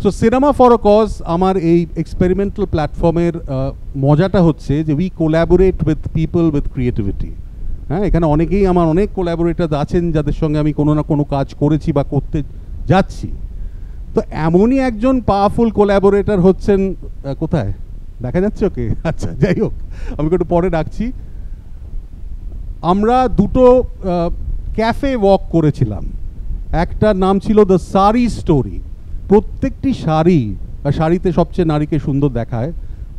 So cinema for a cause আমার এই experimental প্ল্যাটফর্মের মজাটা হচ্ছে যে we collaborate with people with creativity. হ্যাঁ, এখানে অনেকেই আমার অনেক কোল্যাবোরেটর আছেন যাদের সঙ্গে আমি কোনো না কোনো কাজ করেছি বা করতে যাচ্ছি। তো এমনই একজন পাওয়ারফুল কোল্যাবোরেটর হচ্ছেন, কোথায় দেখা যাচ্ছে ওকে? আচ্ছা, যাই হোক, আমি একটু পরে ডাকছি। আমরা দুটো ক্যাফে ওয়াক করেছিলাম, একটার নাম ছিল দ্য সারি স্টোরি। প্রত্যেকটি শাড়ি বা শাড়িতে সবচেয়ে নারীকে সুন্দর দেখায়,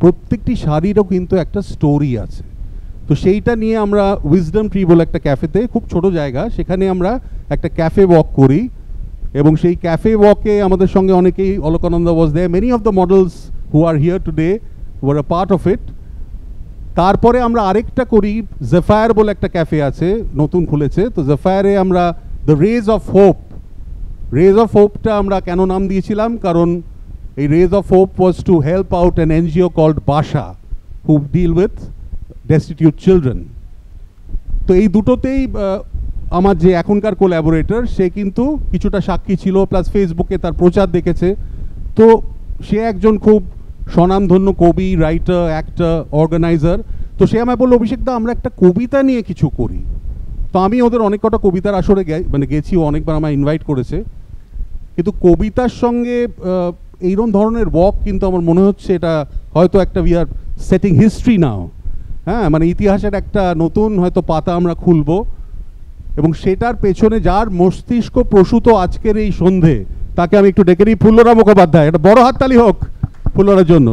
প্রত্যেকটি শাড়িরও কিন্তু একটা স্টোরি আছে। তো সেইটা নিয়ে আমরা উইজডম ট্রি বলে একটা ক্যাফেতে, খুব ছোট জায়গা, সেখানে আমরা একটা ক্যাফে ওয়াক করি এবং সেই ক্যাফে ওয়াকে আমাদের সঙ্গে অনেকেই, Alakananda was there, many of the models who are here today were a part of it. তারপরে আমরা আরেকটা করি, জেফায়ার বলে একটা ক্যাফে আছে, নতুন খুলেছে। তো জেফায়ারে আমরা the rays of hope, rays of হোপটা আমরা কেন নাম দিয়েছিলাম, কারণ এই rays of hope was to help out an NGO called Basa who deal with destitute children. তো এই দুটোতেই আমার যে এখনকার কোল্যাবোরেটর, সে কিন্তু কিছুটা সাক্ষী ছিল, প্লাস ফেসবুকে তার প্রচার দেখেছে। তো সে একজন খুব স্বনামধন্য কবি, রাইটার, অ্যাক্টর, অর্গানাইজার। তো সে আমায় বললো, অভিষেকদা আমরা একটা কবিতা নিয়ে কিছু করি। তো আমি ওদের অনেক কটা কবিতার আসরে গেছি, অনেকবার আমায় ইনভাইট করেছে, কিন্তু কবিতার সঙ্গে এইরকম ধরনের ওয়াক কিন্তু আমার মনে হচ্ছে এটা হয়তো একটা উই আর সেটিং হিস্ট্রি নাও। হ্যাঁ, মানে ইতিহাসের একটা নতুন হয়তো পাতা আমরা খুলব, এবং সেটার পেছনে যার মস্তিষ্ক প্রসূত আজকের এই সন্ধে, তাকে আমি একটু ডেকে নিই, ফুল্লরা মুখোপাধ্যায়। একটা বড় হাততালি হোক ফুল্লরার জন্য।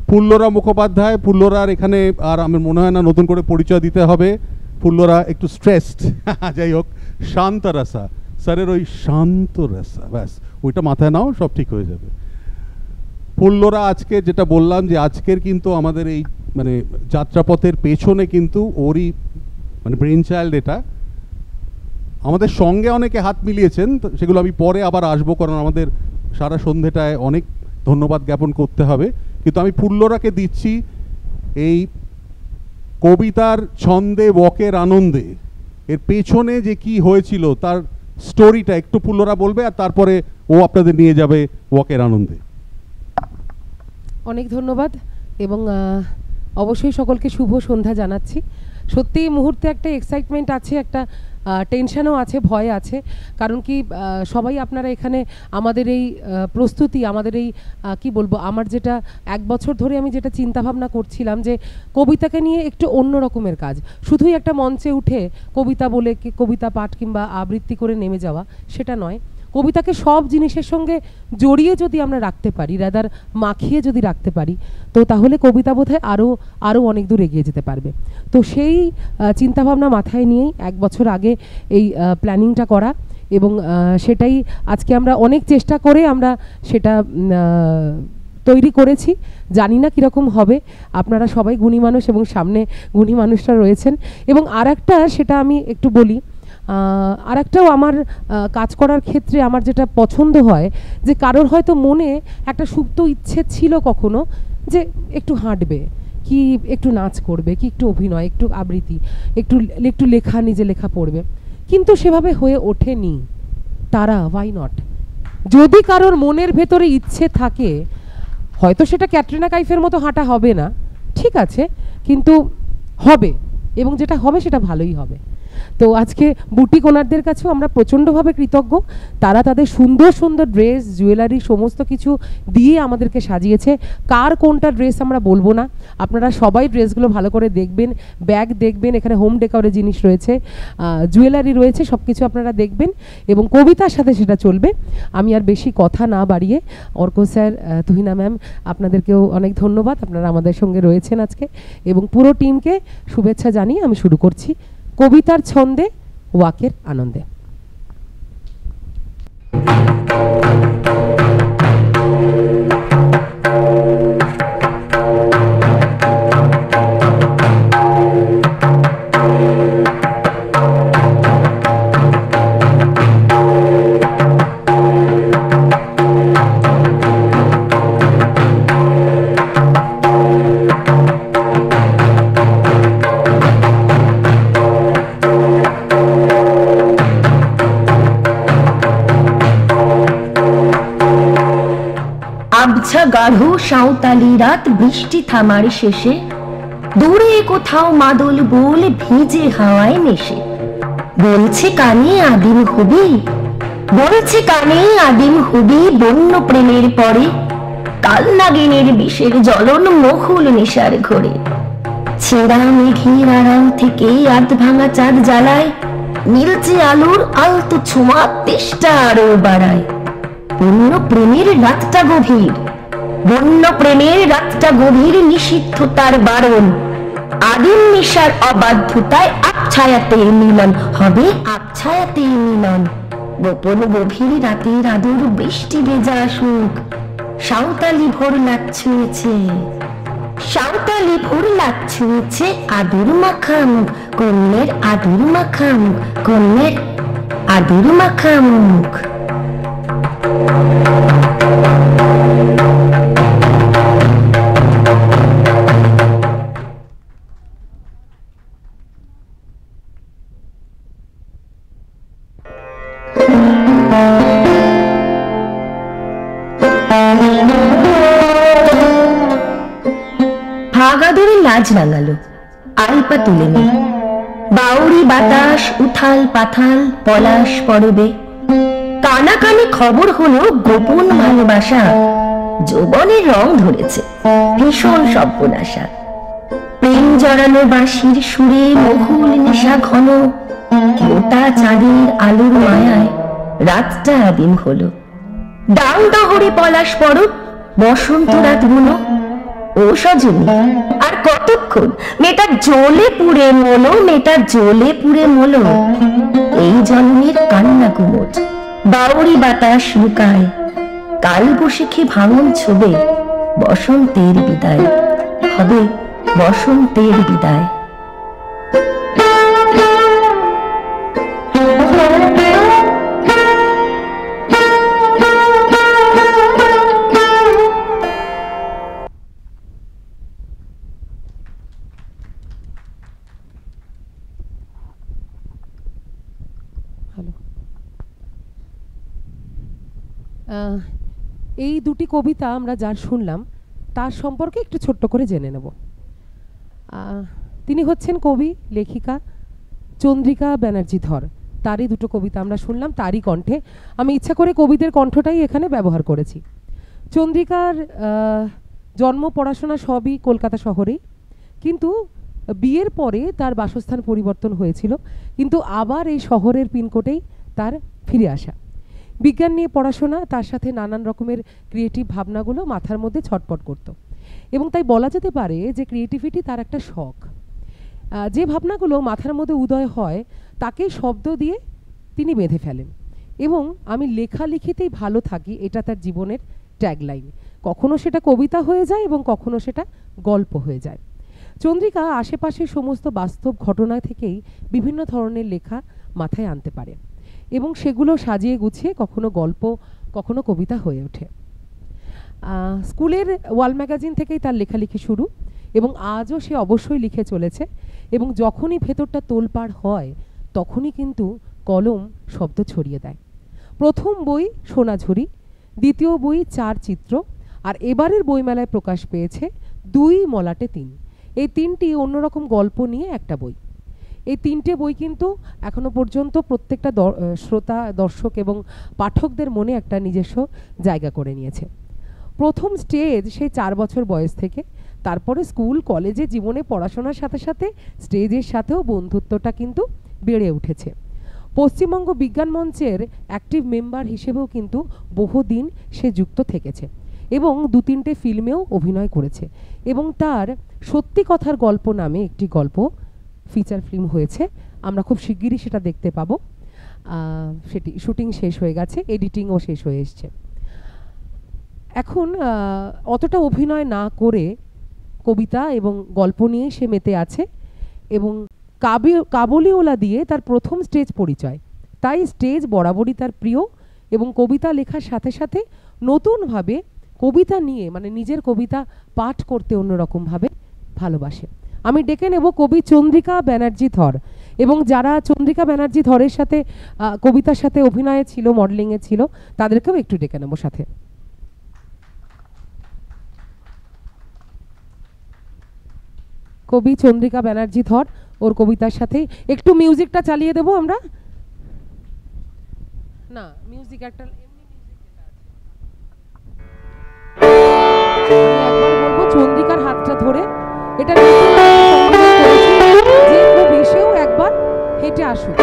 ফুল্লরা মুখোপাধ্যায়, ফুল্লরার এখানে আর আমার মনে হয় না নতুন করে পরিচয় দিতে হবে। ফুল্লরা একটু স্ট্রেসড, যাই হোক, শান্ত রসা, স্যারের ওই শান্ত রসা, ব্যাস ওইটা মাথায় নাও, সব ঠিক হয়ে যাবে। ফুল্লরা আজকে যেটা বললাম, যে আজকের কিন্তু আমাদের এই মানে যাত্রাপথের পেছনে কিন্তু ওরই মানে ব্রেন চাইল্ড এটা। আমাদের সঙ্গে অনেকে হাত মিলিয়েছেন, সেগুলো আমি পরে আবার আসবো, কারণ আমাদের সারা সন্ধেটায় অনেক ধন্যবাদ জ্ঞাপন করতে হবে। কিন্তু আমি ফুল্লরাকে দিচ্ছি এই কবিতার ছন্দে ওয়াকের আনন্দে, এর পেছনে যে কি হয়েছিল তার স্টোরিটা একটু ফুল্লরা বলবে, আর তারপরে ও আপনাদের নিয়ে যাবে ওয়াকের আনন্দে। অনেক ধন্যবাদ, এবং অবশ্যই সকলকে শুভ সন্ধ্যা জানাচ্ছি। সত্যি এই মুহূর্তে একটা এক্সাইটমেন্ট আছে, একটা টেনশনও আছে, ভয় আছে। কারণ কি, সবাই আপনারা এখানে আমাদের এই প্রস্তুতি, আমাদের এই কি বলবো, আমার যেটা 1 বছর ধরে আমি যেটা চিন্তাভাবনা করছিলাম, যে কবিতাকে নিয়ে একটু অন্য রকমের কাজ, শুধুই একটা মঞ্চে উঠে কবিতা বলে কবিতা পাঠ কিংবা আবৃত্তি করে নেমে যাওয়া, সেটা নয়। কবিতাকে সব জিনিসের সঙ্গে জড়িয়ে যদি আমরা রাখতে পারি, রাদার মাখিয়ে যদি রাখতে পারি, তো তাহলে কবিতা বোধহয় আরও অনেক দূর এগিয়ে যেতে পারবে। তো সেই চিন্তাভাবনা মাথায় নিয়েই 1 বছর আগে এই প্ল্যানিংটা করা, এবং সেটাই আজকে আমরা অনেক চেষ্টা করে আমরা সেটা তৈরি করেছি। জানি না কীরকম হবে, আপনারা সবাই গুণী মানুষ এবং সামনে গুণী মানুষরা রয়েছেন। এবং আর একটা, সেটা আমি একটু বলি, আর একটাও আমার কাজ করার ক্ষেত্রে আমার যেটা পছন্দ হয়, যে কারোর হয়তো মনে একটা সুপ্ত ইচ্ছে ছিল কখনো, যে একটু হাঁটবে, কি একটু নাচ করবে, কি একটু অভিনয়, একটু আবৃত্তি, একটু লেখা, নিজে লেখা পড়বে, কিন্তু সেভাবে হয়ে ওঠেনি। তারা ওয়াই নট, যদি কারোর মনের ভেতরে ইচ্ছে থাকে, হয়তো সেটা ক্যাটরিনা কাইফের মতো হাঁটা হবে না, ঠিক আছে, কিন্তু হবে, এবং যেটা হবে সেটা ভালোই হবে। তো আজকে বুটিক ওনারদের কাছেও আমরা প্রচণ্ডভাবে কৃতজ্ঞ। তারা তাদের সুন্দর সুন্দর ড্রেস, জুয়েলারি, সমস্ত কিছু দিয়ে আমাদেরকে সাজিয়েছে। কার কোনটা ড্রেস আমরা বলবো না, আপনারা সবাই ড্রেসগুলো ভালো করে দেখবেন, ব্যাগ দেখবেন, এখানে হোম ডেকোরের জিনিস রয়েছে, জুয়েলারি রয়েছে, সব কিছু আপনারা দেখবেন, এবং কবিতার সাথে সেটা চলবে। আমি আর বেশি কথা না বাড়িয়ে, অর্ক স্যার, তুহিনা ম্যাম, আপনাদেরকেও অনেক ধন্যবাদ, আপনারা আমাদের সঙ্গে রয়েছেন আজকে, এবং পুরো টিমকে শুভেচ্ছা জানিয়ে আমি শুরু করছি কবিতার ছন্দে ওয়াকের আনন্দে। আবছা গাঢ় সাঁওতালি রাত, বৃষ্টি থামার শেষে দূরে কোথাও মাদল বোল ভিজে হাওয়ায় মেশে। বলছে কানে আদিম হবি, বলছে কানে আদিম হবি, বন্য প্রেমের পরে কাল নাগিনের বিষের জ্বলন মহুল নেশার ঘরে। ছেঁড়া মেঘের আড়াল থেকে আধ ভাঙা চাঁদ জ্বালায়, নীলচে আলোর আলতো ছোঁয়া তেষ্টা আরো বাড়ায়। বন্য প্রেমের রাতটা গভীর, বন্য প্রেমের রাতটা গভীর, নিষিদ্ধ তার বারণ। আদিম নেশার অবাধ্যতায় আবছায়াতে মিলন হবে, আবছায়াতে মিলন। গোপন গভীর রাতের আদর, বৃষ্টি ভেজা সুখ, সাঁওতালি ভোর লাগ ছুঁয়েছে, সাঁওতালি ভোর লাগ ছুঁয়েছে। আদুর মাখা মুখ কন্যের, আদুর মাখা মুখ কন্যের, আদুর মাখা মুখ। ভাগাদরে লাজ রাঙালো, আলপা তুলে নে, বাউরি বাতাস উথাল পাথাল পলাশ পরবে। কানা কানে খবর হলো গোপন ভালোবাসা, যৌবনের রং ধরেছে ভীষণ সর্বনাশা। প্রেম জড়ানো বাঁশির সুরে মহুল নেশা ঘন, গোটা চাঁদের আলোর মায়ায় রাতটা আদিম হলো। ডাং দহরে পলাশ পরব, বসন্ত রাত বুনো। ও সজনী আর কতক্ষণ, মেয়েটা জ্বলে পুড়ে মলো, মেয়েটা জ্বলে পুড়ে মলো। এই জন্মের কান্না কুমোট, বাউরি বাতাস লুকায়, কাল বৈশাখী ভাঙন ছোবে, বসন্তের বিদায় হবে, বসন্তের বিদায়। এই দুটি কবিতা আমরা যার শুনলাম তার সম্পর্কে একটু ছোট্ট করে জেনে নেব। তিনি হচ্ছেন কবি লেখিকা চন্দ্রিকা ব্যানার্জি ধর। তারই দুটো কবিতা আমরা শুনলাম, তারই কণ্ঠে। আমি ইচ্ছা করে কবিদের কণ্ঠটাই এখানে ব্যবহার করেছি। চন্দ্রিকার জন্ম পড়াশোনা সবই কলকাতা শহরেই, কিন্তু বিয়ের পরে তার বাসস্থান পরিবর্তন হয়েছিল, কিন্তু আবার এই শহরের পিনকোডেই তার ফিরে আসা। বিজ্ঞান নিয়ে পড়াশোনা, তার সাথে নানান রকমের ক্রিয়েটিভ ভাবনাগুলো মাথার মধ্যে ছটপট করত, এবং তাই বলা যেতে পারে যে ক্রিয়েটিভিটি তার একটা শখ। যে ভাবনাগুলো মাথার মধ্যে উদয় হয় তাকে শব্দ দিয়ে তিনি বেঁধে ফেলেন, এবং আমি লেখালেখিতেই ভালো থাকি, এটা তার জীবনের ট্যাগলাইন। কখনো সেটা কবিতা হয়ে যায় এবং কখনো সেটা গল্প হয়ে যায়। চন্দ্রিকা আশেপাশের সমস্ত বাস্তব ঘটনা থেকেই বিভিন্ন ধরনের লেখা মাথায় আনতে পারে, এবং সেগুলো সাজিয়ে গুছিয়ে কখনো গল্প কখনো কবিতা হয়ে ওঠে। স্কুলের ওয়াল ম্যাগাজিন থেকেই তার লেখালেখি শুরু, এবং আজও সে অবশ্যই লিখে চলেছে, এবং যখনই ভেতরটা তোলপাড় হয় তখনই কিন্তু কলম শব্দ ছড়িয়ে দেয়। প্রথম বই সোনাঝুরি, দ্বিতীয় বই চার চিত্র, আর এবারের বইমেলায় প্রকাশ পেয়েছে দুই মলাটে তিন। এই তিনটি অন্যরকম গল্প নিয়ে একটা বই। এই তিনটে বই কিন্তু এখনো পর্যন্ত প্রত্যেকটা শ্রোতা, দর্শক এবং পাঠকদের মনে একটা নিজস্ব জায়গা করে নিয়েছে। প্রথম স্টেজ সেই 4 বছর বয়স থেকে, তারপরে স্কুল কলেজে জীবনে পড়াশোনার সাথে সাথে স্টেজের সাথেও বন্ধুত্বটা কিন্তু বেড়ে উঠেছে। পশ্চিমবঙ্গ বিজ্ঞান মঞ্চের অ্যাক্টিভ মেম্বার হিসেবেও কিন্তু বহুদিন সে যুক্ত থেকেছে, এবং 2-3টে ফিল্মেও অভিনয় করেছে, এবং তার সত্যি কথার গল্প নামে একটি গল্প ফিচার ফিল্ম হয়েছে। আমরা খুব শিগগিরই সেটা দেখতে পাবো। সেটি শুটিং শেষ হয়ে গেছে, এডিটিংও শেষ হয়ে এসছে। এখন অতটা অভিনয় না করে কবিতা এবং গল্প নিয়ে সে মেতে আছে, এবং কাবুলিওয়ালা দিয়ে তার প্রথম স্টেজ পরিচয়। তাই স্টেজ বরাবরই তার প্রিয়, এবং কবিতা লেখার সাথে সাথে নতুনভাবে কবিতা নিয়ে, মানে নিজের কবিতা পাঠ করতে অন্যরকমভাবে ভালোবাসে। আমি ডেকে নেব কবি চন্দ্রিকা ব্যানার্জি ধর, এবং যারা চন্দ্রিকা ব্যানার্জি ধরের সাথে কবিতার সাথে অভিনয়ে ছিল, মডেলিংয়ে ছিল, তাদেরকেও একটু ডেকে নেব সাথে। কবি চন্দ্রিকা ব্যানার্জি ধর, ওর কবিতার সাথে একটু মিউজিকটা চালিয়ে দেবো আমরা। না মিউজিক একটা এমনি মিউজিক যেটা আছে, আমি একবার বলবো চন্দ্রিকার হাতটা ধরে, এটা যে খুব এসেও একবার হেঁটে আসুক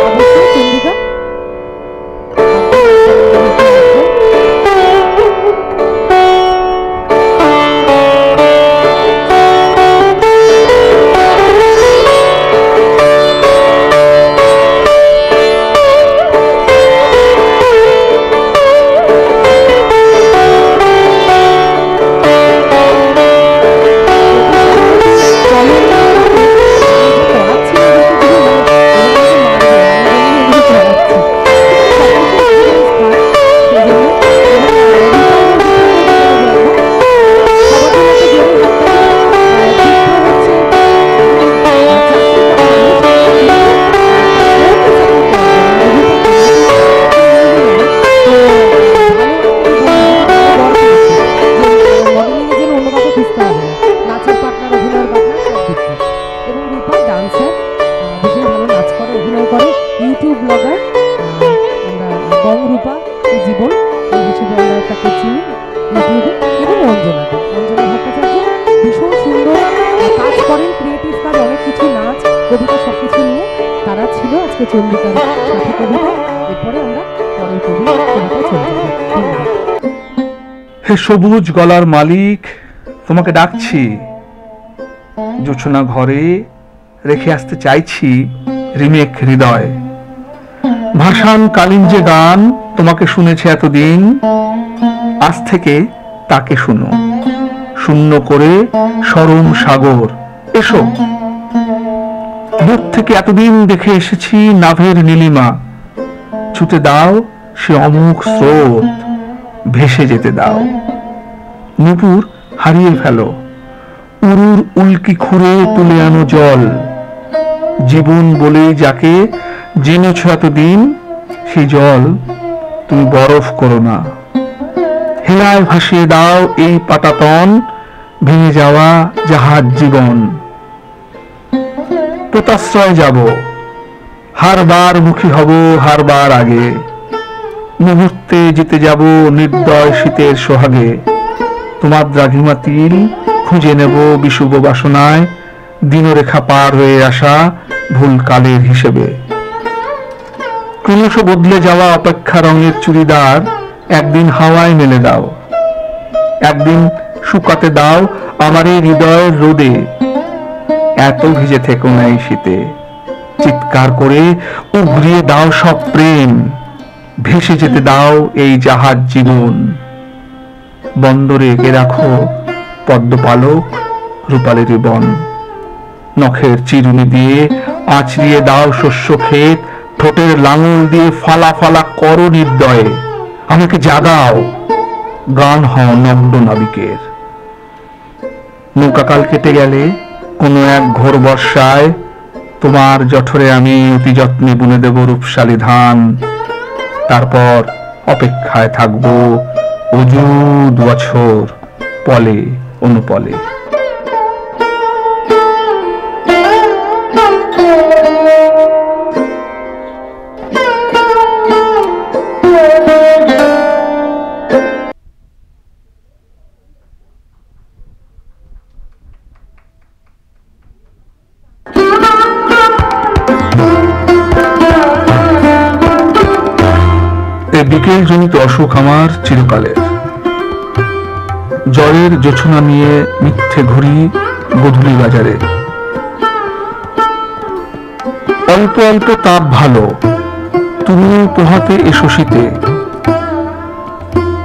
অবশ্যই চন্দ্রিকা। ইউটিউব ব্লগার আমরা বং রূপা জীবন এই হিসেবে আমরা তাকে চিনি ইউটিউবে। এবং অঞ্জনা ভট্টাচার্য ভীষণ সুন্দর কাজ করেন, ক্রিয়েটিভ কাজ, অনেক কিছু নাচ কবিতা সব কিছু নিয়ে তারা ছিল আজকে চন্দ্রিকার সাথে কবিতা। এরপরে আমরা পরের কবিতা চলে যাব। ধন্যবাদ। হে সবুজ গলার মালিক, তোমাকে ডাকছি, জোছনা ঘরে রেখে আসতে চাইছি রিমেক হৃদয়। ভাষান কালিঞ্জে গান তোমাকে শুনেছে এতদিন, আজ থেকে তাকে শুনো, শূন্য করে সরম সাগর। এসো, দূর থেকে এতদিন দেখে এসেছি নাভের নীলিমা, ছুটে দাও সে অমুখ স্রোত, ভেসে যেতে দাও। নূপুর হারিয়ে ফেলো, উরুর উল্কি খুঁড়ে তুলে আনো জল। জীবন বলে যাকে জেনেছ এতদিন, সেই জল তুমি বরফ করো না। হেলায় ভাসিয়ে দাও এই পাটাতন, ভেঙে যাওয়া জাহাজ জীবন। পোতাশ্রয় যাব, হারবার মুখী হব হারবার আগে, মুহূর্তে জিতে যাব নির্দয় শীতের সোহাগে। তোমার দ্রাঘিমা তিল খুঁজে নেব বিশুভ বাসনায়, দিনরেখা পার হয়ে আসা ভুল কালের হিসেবে। ক্রমশ বদলে যাওয়া অপেক্ষা রঙের চুড়িদার একদিন হাওয়ায় মেলে দাও, একদিন শুকাতে দাও আমার এই হৃদয়ের রোদে। এত ভিজে থেকো না এই শীতে, চিৎকার করে উগরিয়ে দাও সব প্রেম, ভেসে যেতে দাও এই জাহাজ জীবন। বন্দরে এঁকে রাখো পদ্মপালক রূপালী রিবন, নখের চিরুনি দিয়ে আঁচড়িয়ে দাও শস্য ক্ষেত, ঠোঁটের লাঙল দিয়ে ফালা ফালা করো নির্দয়ে। আমাকে জাগাও, গান হও নগ্ন নাবিকের। নৌকাকাল কেটে গেলে কোনো এক ঘোর বর্ষায়, তোমার জঠরে আমি অতি যত্নে বুনে দেব রূপশালী ধান। তারপর অপেক্ষায় থাকবো অযুত বছর, পলে অনুপলে। বিকেল জনিত অসুখ আমার চিরকালের, জ্বরের জোছনা নিয়ে মিথ্যে ঘুরি গধূলি বাজারে। অল্প অল্প তাপ ভালো, তুমি পোহাতে এসো শীতে।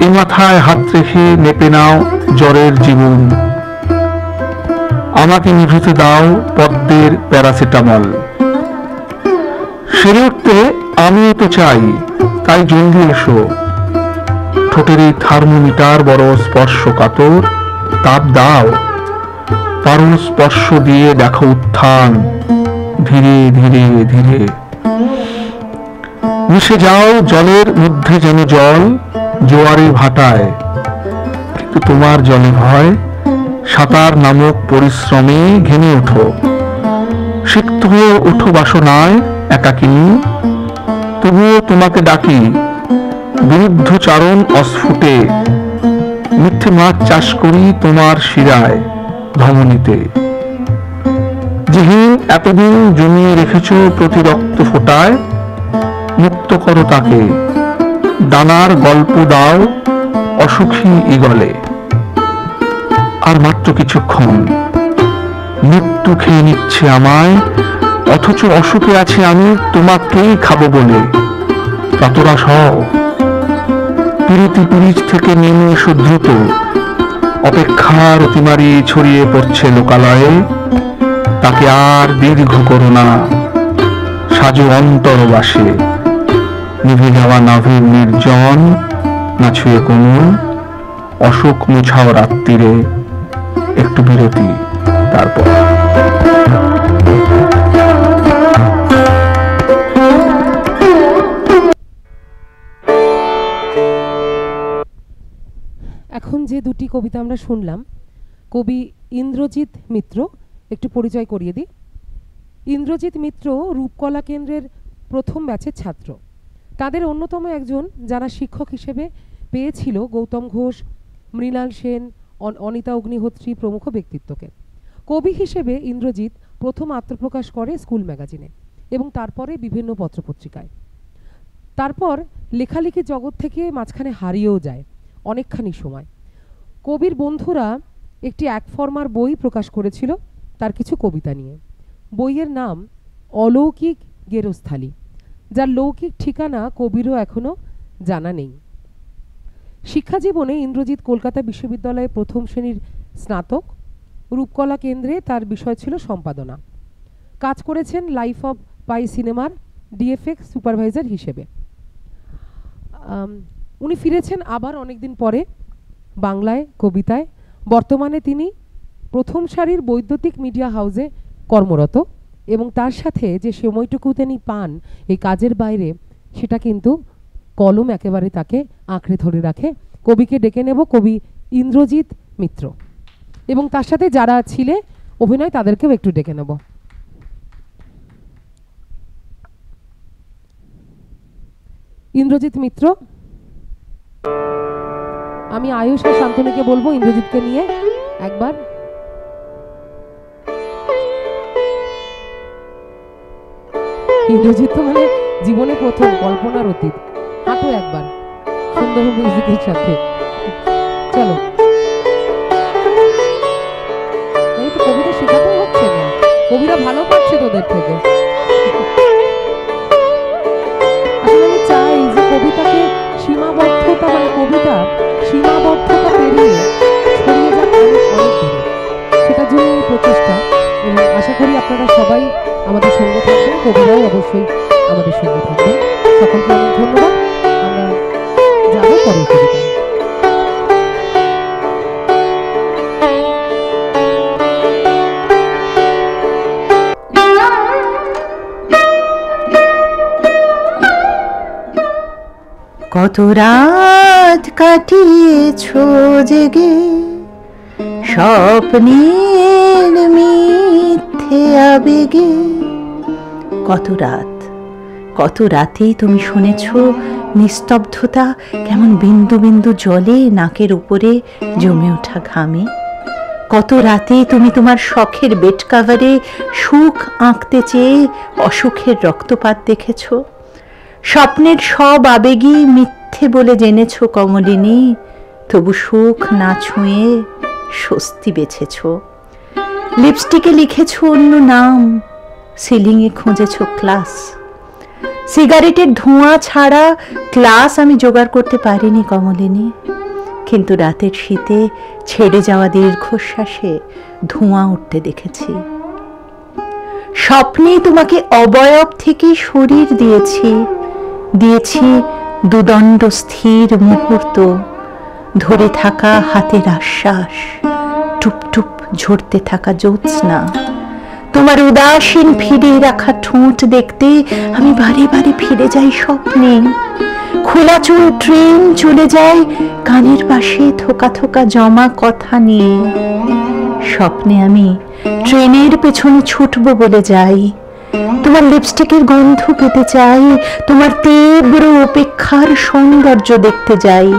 এ মাথায় হাত রেখে মেপে নাও জ্বরের জীবন। আমাকে নিভৃতে দাও পদ্মের প্যারাসিটামল। সেরে উঠতে আমিও তো চাই, তাই জলদি এসো। ঠোঁটের এই থার্মোমিটার বড় স্পর্শ কাতর, তাপ দাও। পারো স্পর্শ দিয়ে দেখো উত্থান, ধীরে ধীরে ধীরে। মিশে যাও জলের মধ্যে যেন জল, জোয়ারে ভাটায়। কিন্তু তোমার জলে ভয়, সাঁতার নামক পরিশ্রমে ঘেমে ওঠো, সিক্ত হয়ে ওঠো বাসনায় একাকিনী। তবুও তোমাকে ডাকি বিরুদ্ধচারণ অস্ফুটে, মিথ্যে মাছ চাষ করি তোমার শিরায় ধমনীতে। যিনি এতদিন জমিয়ে রেখেছ প্রতি রক্ত ফোটায়, মুক্ত করো তাকে, দানার গল্প দাও অসুখী ইগলে। আর মাত্র কিছুক্ষণ, মৃত্যু খেয়ে নিচ্ছে আমায়, অথচ অসুখে আছি আমি তোমাকেই খাবো বলে। ততরা সহ পিরিতি পিরিচ থেকে নেমে এসো দ্রুত, অপেক্ষার অতিমারি ছড়িয়ে পড়ছে লোকালয়ে। তাকে আর দীর্ঘ করো না, সাজো অন্তরবাসে, নিভে যাওয়া নাভির নির্জন না ছুঁয়ে কোমল। অশোক মুছাও রাত্রিরে, একটু বিরতি তারপর। এখন যে দুটি কবিতা আমরা শুনলাম, কবি ইন্দ্রজিৎ মিত্র, একটু পরিচয় করিয়ে দিই। ইন্দ্রজিৎ মিত্র রূপকলা কেন্দ্রের প্রথম ব্যাচের ছাত্র। তাদের অন্যতম একজন যারা শিক্ষক হিসেবে পেয়েছিল গৌতম ঘোষ, মৃণাল সেন, অনিতা অগ্নিহোত্রী প্রমুখ ব্যক্তিত্বকে। কবি হিসেবে ইন্দ্রজিৎ প্রথম আত্মপ্রকাশ করে স্কুল ম্যাগাজিনে এবং তারপরে বিভিন্ন পত্রপত্রিকায়। তারপর লেখালেখি জগৎ থেকে মাঝখানে হারিয়েও যায় অনেকখানি সময়। কবির বন্ধুরা একটি একফর্মার বই প্রকাশ করেছিল তার কিছু কবিতা নিয়ে। বইয়ের নাম অলৌকিক গেরস্থালি, যার লৌকিক ঠিকানা কবিরও এখনো জানা নেই। শিক্ষাজীবনে ইন্দ্রজিৎ কলকাতা বিশ্ববিদ্যালয়ে প্রথম শ্রেণীর স্নাতক। রূপকলা কেন্দ্রে তার বিষয় ছিল সম্পাদনা। কাজ করেছেন লাইফ অফ পাই সিনেমার ডিএফএক্স সুপারভাইজার হিসেবে। উনি ফিরেছেন আবার অনেকদিন পরে বাংলায় কবিতায়। বর্তমানে তিনি প্রথম সারির বৈদ্যুতিক মিডিয়া হাউসে কর্মরত এবং তার সাথে যে সময়টুকু তিনি পান এই কাজের বাইরে, সেটা কিন্তু কলম একেবারে তাকে আঁকড়ে ধরে রাখে। কবিকে ডেকে নেব, কবি ইন্দ্রজিৎ মিত্র, এবং তার সাথে যারা ছিলে অভিনয় তাদেরকেও একটু ডেকে নেব। ইন্দ্রজিৎ মিত্র, আমি আয়ুষ আর শান্তনুকে বলবো ইন্দ্রজিৎকে নিয়ে একবার। ইন্দ্রজিৎ তো মানে জীবনে প্রথম, কল্পনার অতীত। হাঁটো একবার সুন্দর মিউজিকের সাথে, চলো। এই তো কবিতা শেখাতেও হচ্ছে না, কবিরা ভালো পাচ্ছে তোদের থেকে। আসলে আমি চাই যে কবিতাকে সীমাবদ্ধতা, মানে কবিতা সীমাবদ্ধতা পেরিয়ে ছড়িয়ে যাক অনেক দূরে, সেটার জন্য এই প্রচেষ্টা। এবং আশা করি আপনারা সবাই আমাদের সঙ্গে থাকবেন, কবিরাও অবশ্যই আমাদের সঙ্গে থাকবেন। সকলকে অনেক ধন্যবাদ। আমরা যাবো পরের কবিতা। কত রাত কাটিয়েছ জেগে স্বপ্নের মিথ্যে আবেগে। কত রাতেই তুমি শুনেছ নিস্তব্ধতা কেমন বিন্দু বিন্দু জলে নাকের উপরে জমে ওঠা ঘামে। কত রাতে তুমি তোমার শখের বেড কাভারে সুখ আঁকতে চেয়ে অসুখের রক্তপাত দেখেছ। স্বপ্নের সব আবেগই মিথ্যে বলে জেনেছ কমলিনী, তবু সুখ না ছুঁয়ে স্বস্তি বেছেছ। লিপস্টিকে লিখেছ অন্য নাম, সিলিংয়ে খুঁজেছ ক্লাস। সিগারেটের ধোঁয়া ছাড়া ক্লাস আমি জোগাড় করতে পারিনি কমলিনী, কিন্তু রাতের শীতে ছেড়ে যাওয়া দীর্ঘশ্বাসে ধোঁয়া উঠতে দেখেছি। স্বপ্নে তোমাকে অবয়ব থেকে শরীর দিয়েছি দুদণ্ড স্থির মুহূর্ত, ধরে থাকা হাতের আশ্বাস, টুপটুপ ঝরতে থাকা জ্যোৎস্না। তোমার উদাসীন ফিরে রাখা ঠোঁট দেখতে আমি বারে বারে ফিরে যাই স্বপ্নে। খোলা চুল ট্রেন চলে যায় কানের পাশে থোকা থোকা জমা কথা নিয়ে। স্বপ্নে আমি ট্রেনের পেছনে ছুটবো বলে যাই, তোমার লিপস্টিকের গন্ধ পেতে চাই, তোমার তীব্র উপেক্ষার সৌন্দর্য দেখতে যাই।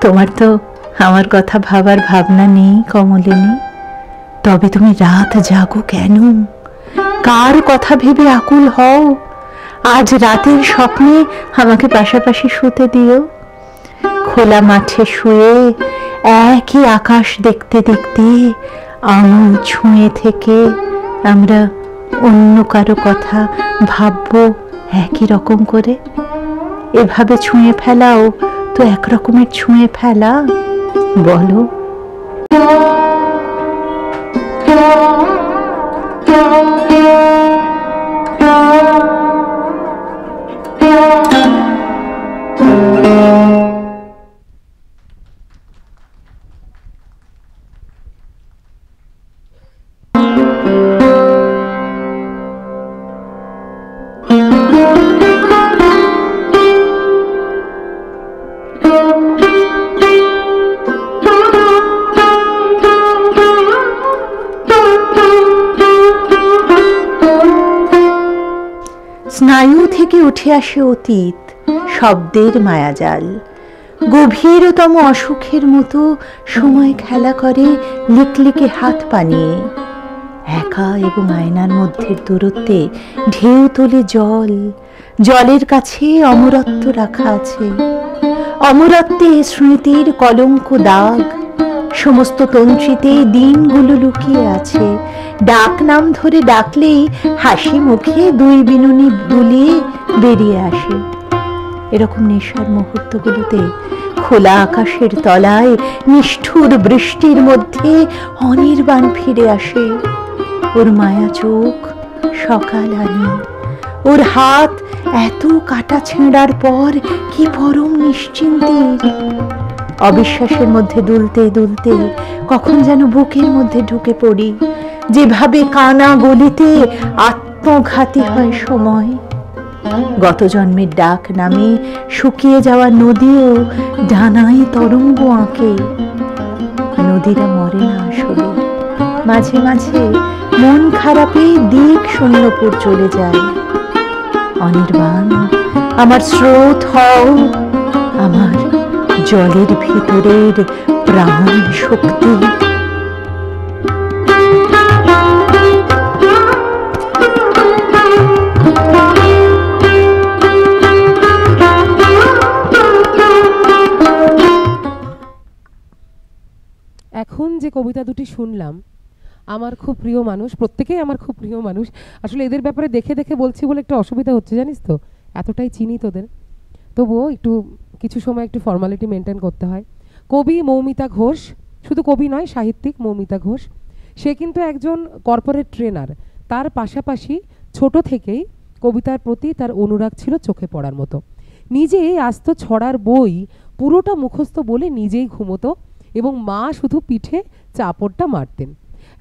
তোমার তো আমার কথা ভাবার ভাবনা নেই কমলিনী, তবে তুমি রাত জাগো কেন? কার কথা ভেবে আকুল হও? আজ রাতের স্বপ্নে আমাকে পাশাপাশি শুতে দিও। খোলা মাঠে শুয়ে একই আকাশ দেখতে দেখতে আঙুল ছুঁয়ে থেকে আমরা অন্য কারো কথা ভাববো একই রকম করে। এভাবে ছুঁয়ে ফেলাও তো এক রকমের ছুঁয়ে ফেলা, বলো? স্নায়ু থেকে উঠে আসে অতীত, শব্দের মায়াজাল। গভীরতম অসুখের মতো সময় খেলা করে লিকলিকে হাত পানিয়ে। একা এবং আয়নার মধ্যের দূরত্বে ঢেউ তোলে জল, জলের কাছে অমরত্ব রাখা আছে। অমরত্বে স্মৃতির কলঙ্ক দাগ, সমস্ত তন্ত্রীতে দিনগুলো লুকিয়ে আছে। ডাক নাম ধরে ডাকলেই হাসি মুখে দুই বিনুনি বুলিয়ে বেরিয়ে আসে। এরকম নেশার মুহূর্তগুলোতে খোলা আকাশের তলায় নিষ্ঠুর বৃষ্টির মধ্যে অনির্বাণ ফিরে আসে। ওর মায়া চোখ সকাল আনি, ওর হাত এত কাটা ছেঁড়ার পর কি পরম নিশ্চিন্তির। অবিশ্বাসের মধ্যে দুলতে দুলতে কখন যেন বুকের মধ্যে ঢুকে পড়ি। যেভাবে কানা গলিতে আত্মঘাতী হয় সময়। গত জন্মের ডাক নামে শুকিয়ে যাওয়া নদীও ডানায় তরঙ্গ আঁকে। নদীরা মরে না আসলে, মাঝে মাঝে মন খারাপে দিক শূন্যপুর চলে যায়। অনির্বাণ আমার স্রোত হও, আমার জলের ভিতরের প্রাণ শক্তি। এখন যে কবিতা দুটি শুনলাম, আমার খুব প্রিয় মানুষ, প্রত্যেকেই আমার খুব প্রিয় মানুষ। আসলে এদের ব্যাপারে দেখে দেখে বলছি বলে একটা অসুবিধা হচ্ছে, জানিস তো, এতটাই চিনি তোদের। তবুও একটু কিছু সময় একটু ফর্মালিটি মেনটেন করতে হয়। কবি মৌমিতা ঘোষ, শুধু কবি নয়, সাহিত্যিক মৌমিতা ঘোষ। সে কিন্তু একজন কর্পোরেট ট্রেনার। তার পাশাপাশি ছোট থেকেই কবিতার প্রতি তার অনুরাগ ছিল চোখে পড়ার মতো। নিজেই আস্ত ছড়ার বই পুরোটা মুখস্থ বলে নিজেই ঘুমোতো এবং মা শুধু পিঠে চাপড়টা মারতেন।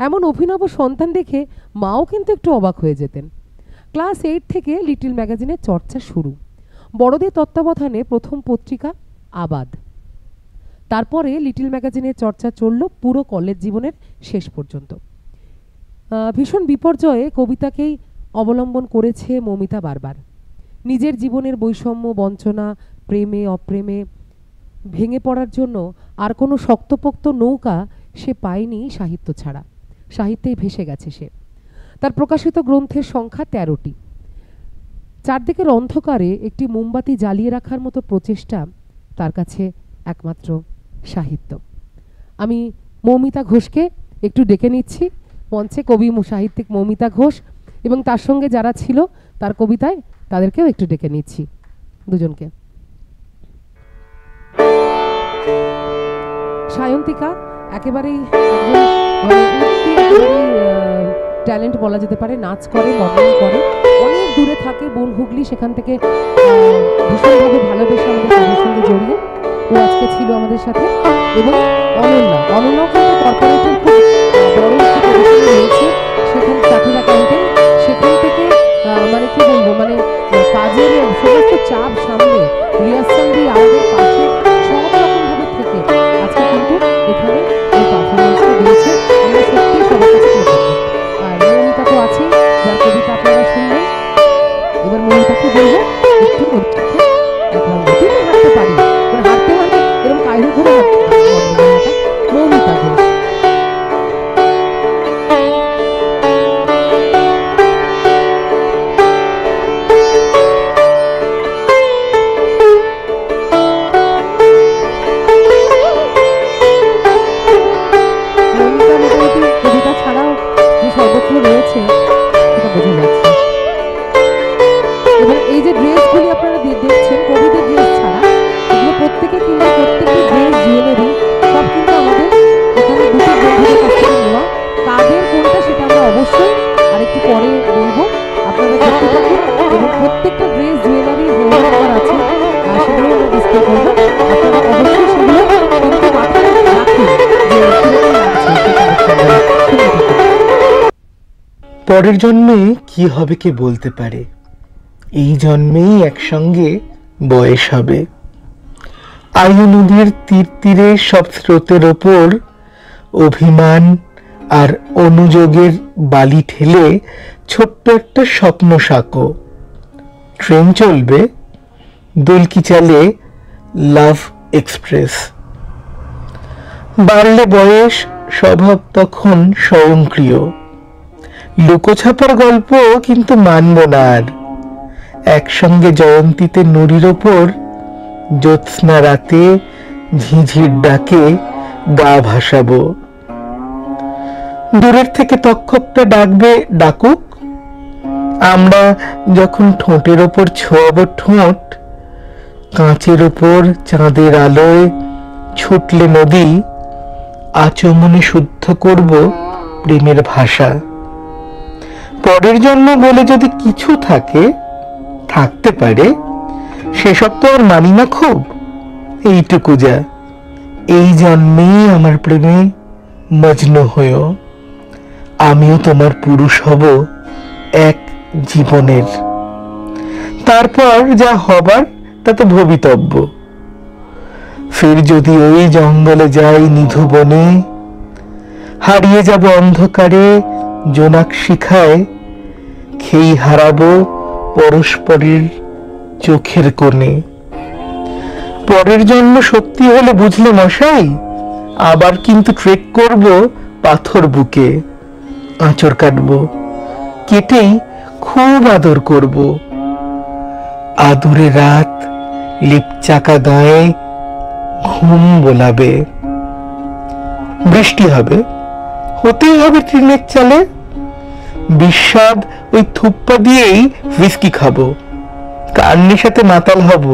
এমন অভিনব সন্তান দেখে মাও কিন্তু একটু অবাক হয়ে যেতেন। ক্লাস 8 থেকে লিটল ম্যাগাজিনের চর্চা শুরু। বড়দের তত্ত্বাবধানে প্রথম পত্রিকা আবাদ, তারপরে লিটল ম্যাগাজিনের চর্চা চলল পুরো কলেজ জীবনের শেষ পর্যন্ত। ভীষণ বিপর্যয়ে কবিতাকেই অবলম্বন করেছে মৌমিতা বারবার। নিজের জীবনের বৈষম্য, বঞ্চনা, প্রেমে অপ্রেমে ভেঙে পড়ার জন্য আর কোনো শক্তপোক্ত নৌকা সে পায়নি সাহিত্য ছাড়া। সাহিত্যেই ভেসে গেছে সে। তার প্রকাশিত গ্রন্থের সংখ্যা 13টি। চারদিকের অন্ধকারে একটি মোমবাতি জ্বালিয়ে রাখার মতো প্রচেষ্টা তার কাছে একমাত্র সাহিত্য। আমি মৌমিতা ঘোষকে একটু ডেকে নিচ্ছি মঞ্চে, কবি সাহিত্যিক মৌমিতা ঘোষ, এবং তার সঙ্গে যারা ছিল তার কবিতায় তাদেরকেও একটু ডেকে নিচ্ছি দুজনকে। সায়ন্তিকা একেবারেই ট্যালেন্ট বলা যেতে পারে, নাচ করে, মডেলিং করে, অনেক দূরে থাকে বন হুগলি, সেখান থেকে ভীষণভাবে ভালোবেসে আমাদের কাজের সঙ্গে জড়িয়ে ও আজকে ছিল আমাদের সাথে। এবং অনন্যাও কিন্তু কর্পোরেটের খুব বড় একটি পজিশনে রয়েছে, সেখানে চাকরির অ্যাকাউন্টেন্ট। সেখান থেকে মানে কি বলবো, মানে কাজের সমস্ত চাপ সামলে রিহার্সাল দিয়ে আমাদের পাশে সব রকমভাবে থেকে আজকে কিন্তু এখানে এই পারফরমেন্সটা দিয়েছে। পরের জন্মে কি হবে কে বলতে পারে, এই জন্মেই একসঙ্গে বয়স হবে। আয়ু নদীর তীর তীরে সব স্রোতের ওপর অভিমান আর অনুযোগের বালি ঠেলে ছোট্ট একটা স্বপ্ন সাঁকো। ট্রেন চলবে, দোলকি চালে লাভ এক্সপ্রেস। বাড়লে বয়স, স্বভাব তখন স্বয়ংক্রিয়। লুকোছাপার গল্প কিন্তু মানব না আর। একসঙ্গে জয়ন্তীতে নুড়ির ওপর জ্যোৎস্না রাতে ঝিঝির ডাকে গা ভাসাবো। দূরের থেকে তক্ষকটা ডাকবে, ডাকুক। আমরা যখন ঠোঁটের ওপর ছোঁয়াবো ঠোঁট, কাঁচের ওপর চাঁদের আলোয় ছুটলে নদী, আচমনে শুদ্ধ করব প্রেমের ভাষা। পরের জন্ম বলে যদি কিছু থাকে, থাকতে পারে, সেসব তো আর মানি না খুব। এইটুকু যা, এই জন্মেই আমার প্রেমে মজনু হয়েও, আমিও তোমার পুরুষ হব এক জীবনের। তারপর যা হবার তা তো ভবিতব্য। ফের যদি ওই জঙ্গলে যাই নিধু বনে, হারিয়ে যাব অন্ধকারে জোনাক শিখায়, খেই হারাবো পরস্পরের চোখের কোণে। পরের জন্ম সত্যি হলে বুঝলে মশাই, আবার কিন্তু ট্রেক করব পাথর বুকে। আঁচড় কাটবো, কেটেই খুব আদর করব। আদুরে রাত লিপচাকা গায়ে ঘুম বোলাবে। বৃষ্টি হবে, হতেই হবে ট্রেনের চালে। বিস্বাদ ওই থুপ্পা দিয়েই হুইস্কি খাবো। কার নেশাতে মাতাল হব,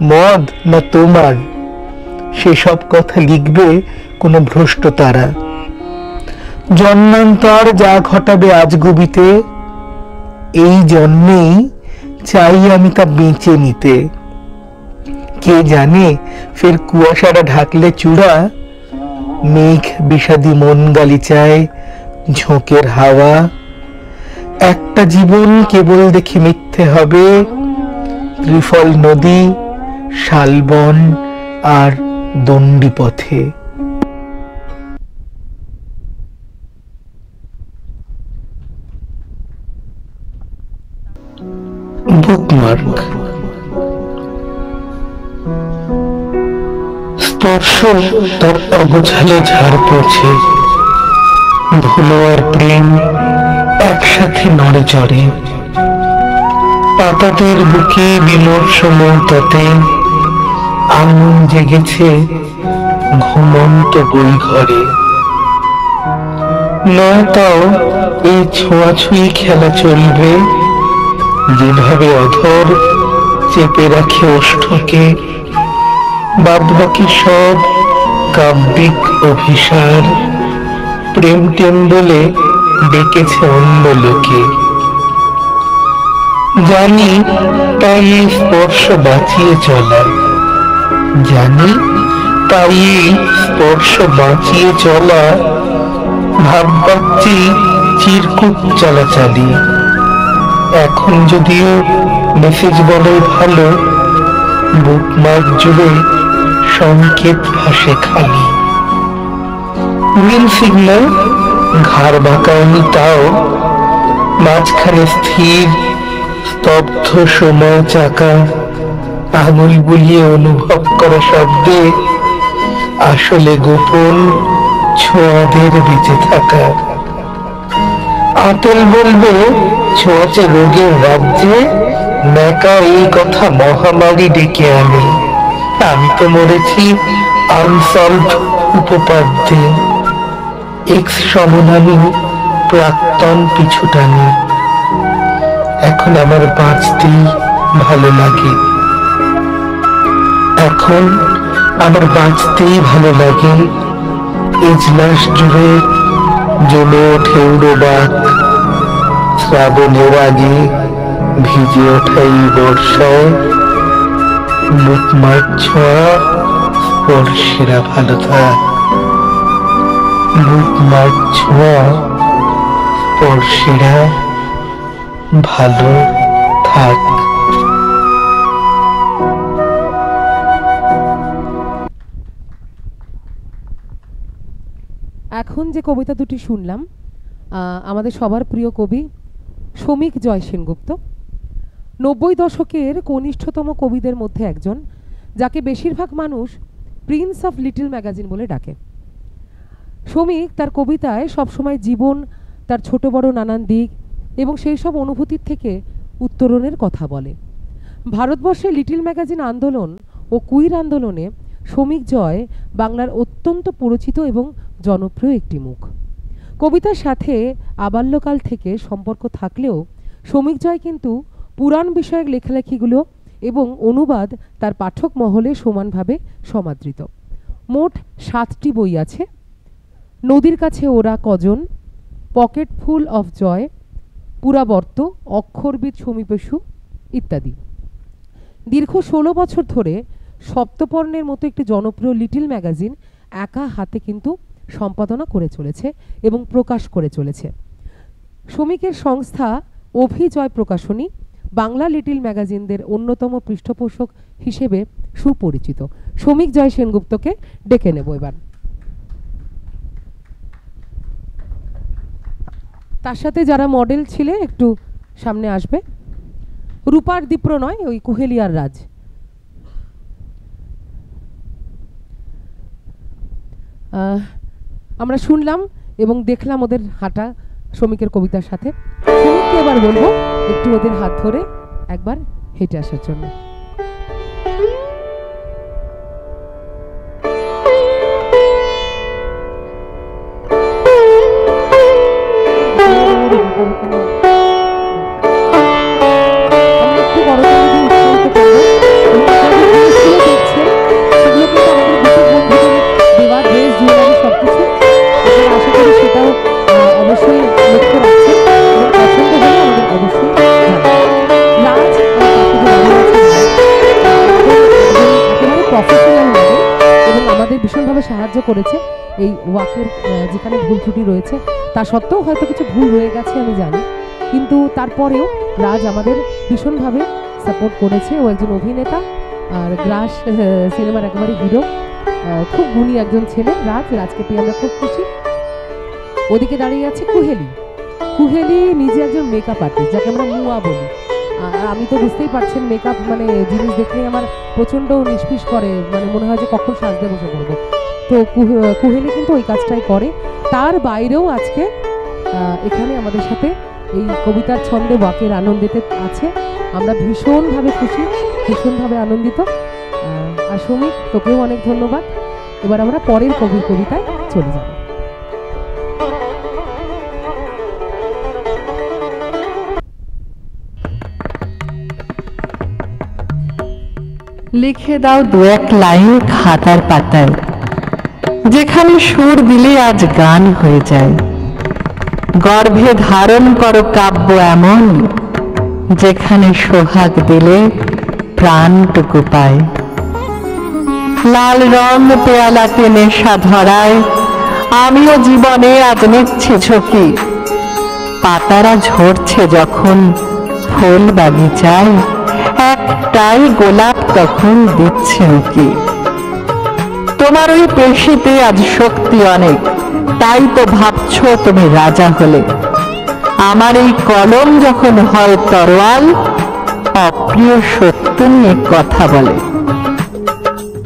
মদ না তোমার, সেসব কথা লিখবে কোনো ভ্রষ্ট তারা। জন্মান্তর যা ঘটাবে আজগুবিতে, এই জন্মেই চাই আমি তা বেঁচে নিতে। কে জানে ফের কুয়াশাটা ঢাকলে চূড়া, মেঘ বিষাদী মন গালিচায় ঝোঁকের হাওয়া। একটা জীবন কেবল দেখে মিথ্যে হবে, ত্রিফল নদী, শালবন আর দণ্ডি পথে। বুকমার্ক। স্পর্শ তার অগোছালো ঝাড় পড়ছে, ধুলো আর প্রেম একসাথে নড়ে চড়ে। পাতাদের বুকে বিমর্ষ মৌতাতে আগুন জেগেছে ঘুমন্ত বই ঘরে। নয়তাও এই ছোঁয়াছুঁই খেলা চলবে, যেভাবে অধর চেপে রাখে ওষ্ঠকে। বাদবাকি সব কাব্যিক অভিসার, প্রেম টেম বলে ডেকেছে অন্য লোকে। জানি তাই এই স্পর্শ বাঁচিয়ে চলা, জানি তাই এই স্পর্শ বাঁচিয়ে চলা। ভাববাচ্ছি চিরকুট চালাচালি। এখন যদিও মেসেজ বলাই ভালো, বুকমার্ক জুড়ে সংকেত ভাসে খালি। গ্রিন সিগন্যাল, ঘাড় বাঁকায়নি তাও, মাঝখানে স্থির স্তব্ধ সময় চাকা। আঙুল বুলিয়ে অনুভব করা শব্দে আসলে গোপন ছোঁয়াদের বেঁচে থাকা। আতেল বলবে ছোঁয়াচে রোগের রাজ্যে ন্যাকা এই কথা মহামারী ডেকে আনে। আমি তো মরেছি আনসলভ উপপাদ্যে, এক্স সমনামী প্রাক্তন পিছুটানি। এখন আমার বাঁচতেই ভালো লাগে, এখন আমার বাঁচতেই ভালো লাগে। এজলাস জুড়ে জমে ওঠে উড়োবাক, শ্রাবণের আগে ভিজে ওঠাই বর্ষায়। বুকমার্ক ছোঁয়া, স্পর্শেরা ভালো থাক। বুকমার্ক ছোঁয়া, পড়শিরা ভালো থাক। এখন যে কবিতা দুটি শুনলাম আমাদের সবার প্রিয় কবি শ্রমিক জয় সেনগুপ্ত, 90 দশকের কনিষ্ঠতম কবিদের মধ্যে একজন, যাকে বেশিরভাগ মানুষ প্রিন্স অফ লিটল ম্যাগাজিন বলে ডাকে। শ্রমিক তার কবিতায় সবসময় জীবন, তার ছোট বড় নানান দিক এবং সেই সব অনুভূতির থেকে উত্তরণের কথা বলে। ভারতবর্ষে লিটল ম্যাগাজিন আন্দোলন ও কুইর আন্দোলনে শ্রমিক জয় বাংলার অত্যন্ত পরিচিত এবং জনপ্রিয় একটি মুখ। কবিতার সাথে আবাল্যকাল থেকে সম্পর্ক থাকলেও শ্রমিক জয় কিন্তু পুরাণ বিষয়ক লেখালেখিগুলো এবং অনুবাদ তার পাঠক মহলে সমানভাবে সমাদৃত। মোট 7টি বই আছে। নদীর কাছে ওরা কজন, পকেট ফুল অফ জয়, পুরাবর্ত, অক্ষরবিদ সমীপেশু ইত্যাদি। দীর্ঘ 16 বছর ধরে সপ্তপর্ণের মতো একটি জনপ্রিয় লিটল ম্যাগাজিন একা হাতে কিন্তু সম্পাদনা করে চলেছে এবং প্রকাশ করে চলেছে। শ্রমিকের সংস্থা অভিজয় প্রকাশনী বাংলা লিটল ম্যাগাজিনদের অন্যতম পৃষ্ঠপোষক হিসেবে সুপরিচিত। শ্রমিক জয় সেনগুপ্তকে ডেকে নেব এবার। তার সাথে যারা মডেল ছিলে একটু সামনে আসবে। রূপার দীপ্র নয়, ওই কুহেলিয়ার রাজ। আমরা শুনলাম এবং দেখলাম ওদের হাঁটা শ্রমিকের কবিতার সাথে। শ্রমিককে এবার বলবো একটু ওদের হাত ধরে একবার হেঁটে আসার জন্য। সাহায্য করেছে এই ওয়াকের যেখানে ভুল ত্রুটি রয়েছে, তা সত্ত্বেও হয়তো কিছু ভুল রয়ে গেছে আমি জানি, কিন্তু তারপরেও রাজ আমাদের ভীষণভাবে সাপোর্ট করেছে। ও একজন অভিনেতা আর গ্রাস সিনেমার একেবারে হিরো, খুব গুণী একজন ছেলে রাজকে পেয়ে আমরা খুব খুশি। ওদিকে দাঁড়িয়ে আছে কুহেলি। কুহেলি নিজে একজন মেকআপ আর্টিস্ট, যাকে আমরা মুয়া বলি। আমি তো বুঝতেই পারছেন, মেকআপ মানে জিনিস দেখলেই আমার প্রচণ্ড নিষ্পিস করে, মানে মনে হয় যে কখন সাজতে বসে পড়বো। তো কুহেলি কিন্তু ওই কাজটাই করে। তার বাইরেও আজকে এখানে আমাদের সাথে এই কবিতার ছন্দে ওয়াকের আনন্দিতে আছে। আমরা ভীষণভাবে খুশি, ভীষণভাবে আনন্দিত। আর শ্রমিক, তোকেও অনেক ধন্যবাদ। এবার আমরা পরের কবির কবিতায় চলে যাব। লিখে দাও 2-1 লাইন খাতার পাতায়, যেখানে সুর দিলে আজ গান হয়ে যায়। গর্ভে ধারণ করো কাব্য এমন, যেখানে সোহাগ দিলে প্রাণটুকু পায়। লাল রং পেয়ালাতে নেশা ধরায়, আমিও জীবনে আজ নিচ্ছি ঝুঁকি। পাতারা ঝরছে যখন ফুল বাগিচায়, একটাই গোলাপ তখন দিচ্ছে উকি। তোমার ওই পেশিতে আজ শক্তি অনেক, তাই তো ভাবছো তুমি রাজা হলে। আমার এই কলম যখন হয় তরোয়াল, অপ্রিয় সত্য নিয়ে কথা বলে।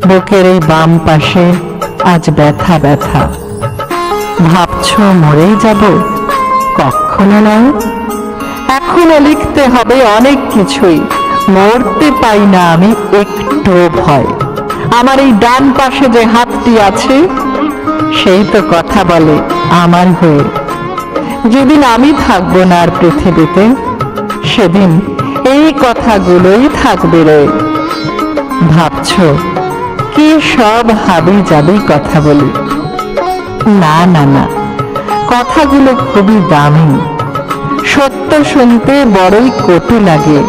বুকের এই বাম পাশে আজ ব্যথা ব্যথা, ভাবছো মরেই যাব, কখনো নয়। এখনো লিখতে হবে অনেক কিছুই, মরতে পাই না আমি একটু ভয়। আমার এই ডান পাশে যে হাতটি আছে, সেই তো কথা বলে আমার হয়ে। যেদিন আমি থাকবো না আর পৃথিবীতে, সেদিন এই কথাগুলোই থাকবে রয়ে। ভাবছো কি সব হাবি যাবি কথা বলি? না না না, কথাগুলো খুবই দামি। সত্য শুনতে বড়ই কটু লাগে।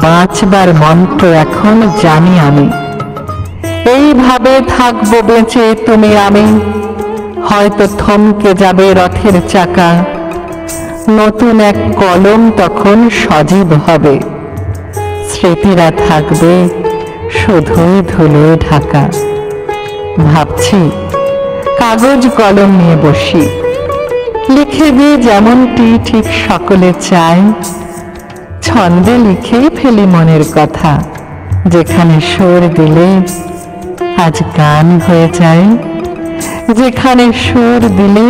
বাঁচবার মন্ত্র এখন জানি আমি। এইভাবে থাকবো বেঁচে তুমি আমি, হয়তো থমকে যাবে রথের চাকা। নতুন এক কলম তখন সজীব হবে, স্মৃতিরা থাকবে শুধুই ধুলোয় ঢাকা। ভাবছি কাগজ কলম নিয়ে বসি, লিখে দিয়ে যেমনটি ঠিক সকলে চায়, ছন্দে লিখেই ফেলি মনের কথা, যেখানে সুর দিলে আজ গান হয়ে যায়, যেখানে সুর দিলে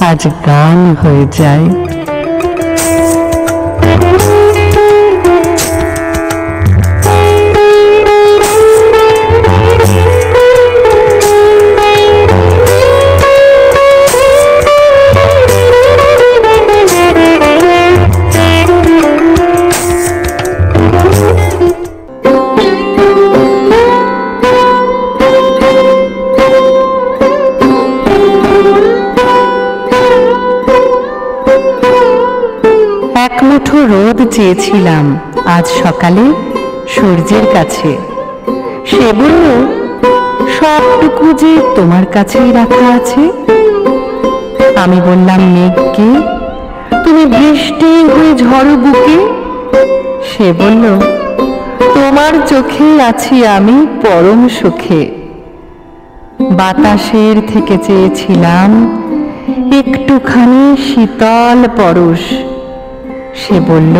আজ গান হয়ে যায়। মুঠো রোদ চেয়েছিলাম আজ সকালে সূর্যের কাছে, সে বলল সবটুকু যে তোমার কাছেই রাখা আছে। আমি বললাম মেঘকে, তুমি বৃষ্টি হয়ে ঝড়ো বুকে। সে বলল তোমার চোখে আছি আমি পরম সুখে। বাতাসের থেকে চেয়েছিলাম একটুখানি শীতল পরশ। সে বলল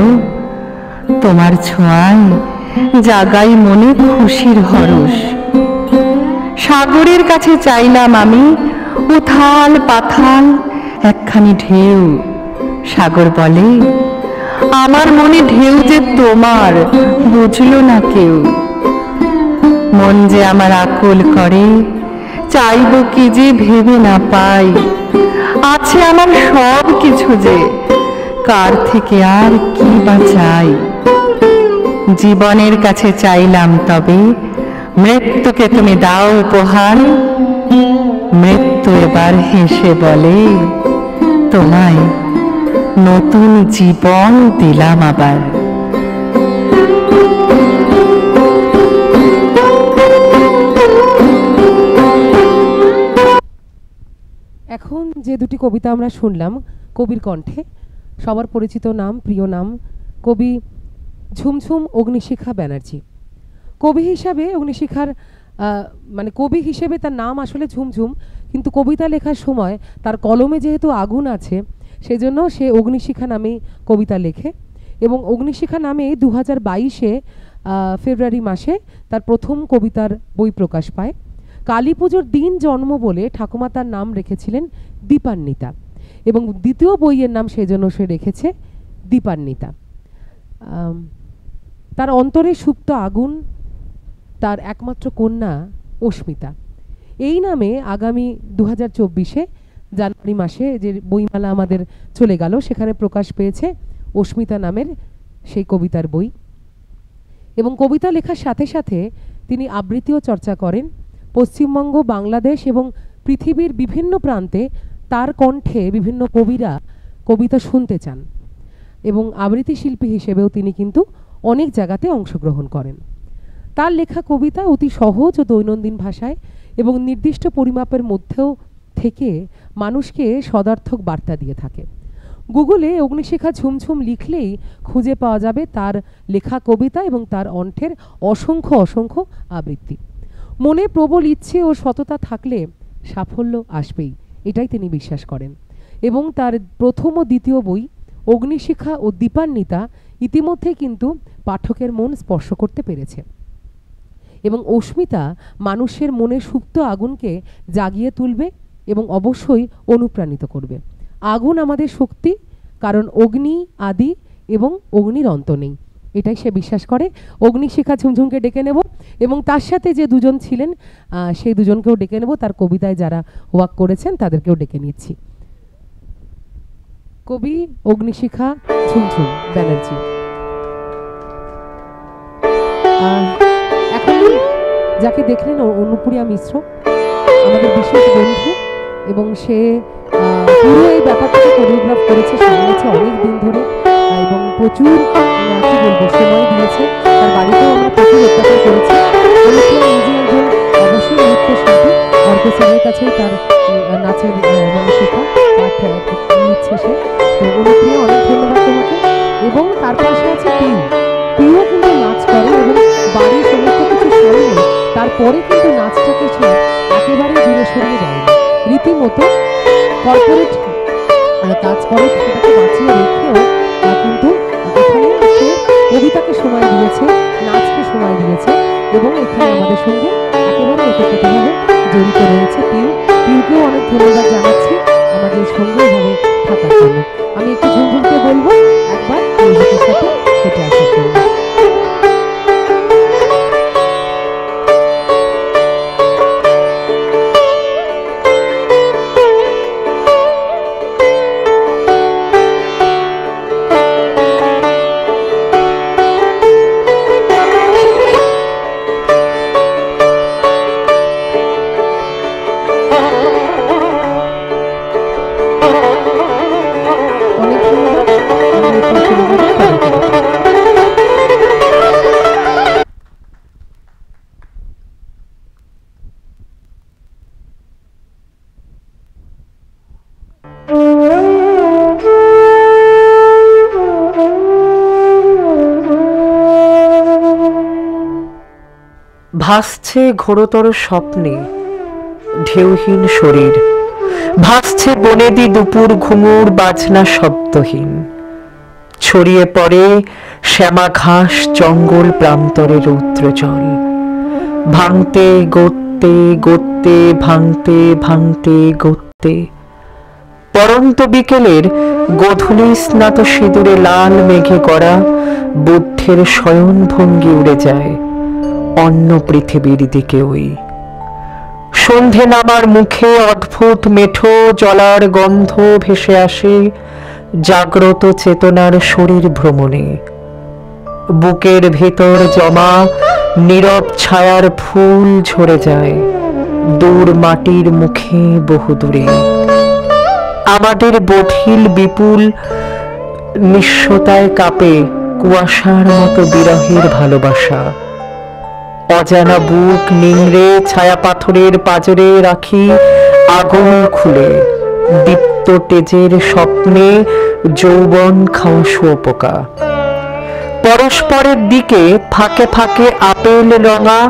তোমার ছোঁয়ায় জাগাই মনে খুশির হরস। সাগরের কাছে চাইলাম আমি উথাল পাথাল একখানি ঢেউ। সাগর বলে আমার মনে ঢেউ যে তোমার, বুঝলো না কেউ। মন যে আমার আকুল করে, চাইব কি যে ভেবে না পাই। আছে আমার সব কিছু যে, কার থেকে আর কি বা চাই। জীবনের কাছে চাইলাম তবে মৃত্যুকে তুমি দাও উপহার। মৃত্যু এবার হেসে বলে তোমায় নতুন জীবন দিলাম আবার। এখন যে দুটি কবিতা আমরা শুনলাম কবির কণ্ঠে, সবার পরিচিত নাম, প্রিয় নাম, কবি ঝুমঝুম অগ্নিশিখা ব্যানার্জি। কবি হিসাবে অগ্নিশিখার মানে কবি হিসেবে তার নাম আসলে ঝুমঝুম, কিন্তু কবিতা লেখার সময় তার কলমে যেহেতু আগুন আছে সেজন্য সে অগ্নিশিখা নামেই কবিতা লেখে। এবং অগ্নিশিখা নামে 2022-এ ফেব্রুয়ারি মাসে তার প্রথম কবিতার বই প্রকাশ পায়। কালী পুজোর দিন জন্ম বলে ঠাকুমা তার নাম রেখেছিলেন দীপান্বিতা, এবং দ্বিতীয় বইয়ের নাম সেজন্য সে রেখেছে দীপান্বিতা। তার অন্তরে সুপ্ত আগুন, তার একমাত্র কন্যা অস্মিতা। এই নামে আগামী 2024-এ জানুয়ারি মাসে যে বইমেলা আমাদের চলে গেল সেখানে প্রকাশ পেয়েছে অস্মিতা নামের সেই কবিতার বই। এবং কবিতা লেখার সাথে সাথে তিনি আবৃত্তিও চর্চা করেন। পশ্চিমবঙ্গ, বাংলাদেশ এবং পৃথিবীর বিভিন্ন প্রান্তে তার কণ্ঠে বিভিন্ন কবিরা কবিতা শুনতে চান, এবং আবৃত্তি শিল্পী হিসেবেও তিনি কিন্তু অনেক জায়গাতে অংশগ্রহণ করেন। তার লেখা কবিতা অতি সহজ ও দৈনন্দিন ভাষায় এবং নির্দিষ্ট পরিমাপের মধ্যেও থেকে মানুষকে সদার্থক বার্তা দিয়ে থাকে। গুগলে অগ্নিশিখা ঝুমঝুম লিখলেই খুঁজে পাওয়া যাবে তার লেখা কবিতা এবং তার কণ্ঠের অসংখ্য অসংখ্য আবৃত্তি। মনে প্রবল ইচ্ছে ও সততা থাকলে সাফল্য আসবেই, এটাই তিনি বিশ্বাস করেন। এবং তার প্রথম ও দ্বিতীয় বই অগ্নিশিখা ও দীপান্বিতা ইতিমধ্যে কিন্তু পাঠকের মন স্পর্শ করতে পেরেছে, এবং অস্মিতা মানুষের মনে সুপ্ত আগুনকে জাগিয়ে তুলবে এবং অবশ্যই অনুপ্রাণিত করবে। আগুন আমাদের শক্তি, কারণ অগ্নি আদি এবং অগ্নির অন্ত নেই, এটাই সে বিশ্বাস করে। অগ্নিশিখা ঝুমঝুমকে ডেকে নেব, এবং তার সাথে যে দুজন ছিলেন সেই দুজনকেও ডেকে নেব। তার কবিতায় যারা ওয়াক করেছেন তাদেরকেও ডেকে নিচ্ছি। কবি অগ্নিশিখা ঝুমঝুম ব্যানার্জি। এখন যাকে দেখলেন অনুপ্রিয়া মিশ্র, আমাদের বিশেষ বন্ধু, এবং সে পুরো এই ব্যাপারটাকে কোরিওগ্রাফ করেছে, সামলেছে অনেক দিন ধরে, এবং প্রচুর কি বলবো সময় দিয়েছে। তার বাড়িতেও আমরা প্রচুর অত্যাচার করেছি। অনুপ্রিয়া নিজে একজন অবশ্যই নৃত্যশিল্পী, অর্কেস্ট্রার কাছেই তার নাচের শেখা পাঠ নিচ্ছে সে। তো মতো কর্পোরেট কাজ করে সেটাকে বাঁচিয়ে রেখেও কিন্তু এখানে সে কবিতাকে সময় দিয়েছে, নাচকে সময় দিয়েছে এবং এখানে আমাদের সঙ্গে একেবারে ওতপ্রোতভাবে জড়িত রয়েছে পিউ। পিউকেও অনেক ধন্যবাদ জানাচ্ছি আমাদের সঙ্গে এভাবে থাকার জন্য। আমি একটু ঝুমঝুমকে বলবো একবার মিউজিকের সাথে হেঁটে আসার জন্য। ভাসছে ঘোরতর স্বপ্নে ঢেউহীন শরীর, ভাসছে বনেদি দুপুর ঘুঙুর বাজনা শব্দহীন, ছড়িয়ে পড়ে শ্যামা ঘাস জঙ্গল প্রান্তরে রৌদ্র জল, ভাঙতে গড়তে গড়তে ভাঙতে ভাঙতে গড়তে পরন্ত বিকেলের গোধূলি স্নাত সিঁদুরে লাল মেঘে গড়া বুদ্ধের শয়ন ভঙ্গি উড়ে যায় অন্য পৃথিবীর দিকে। ওই সন্ধে নামার মুখে অদ্ভুত মেঠো জলার গন্ধ ভেসে আসে জাগ্রত চেতনার শরীর ভ্রমণে। বুকের ভেতর জমা নীরব ছায়ার ফুল ঝরে যায় দূর মাটির মুখে বহুদূরে। আমাদের বধিল বিপুল নিঃস্বতায় কাঁপে কুয়াশার মতো বিরহের ভালোবাসা। অজানা বুক নিংড়ে ছায়া পাথরের পাজরে রাখি আগুন খুলে, দীপ্ত তেজের স্বপ্নে যৌবন খাওয়া শুঁয়োপোকা। পরস্পরের দিকে ফাঁকে ফাঁকে আপেল রঙা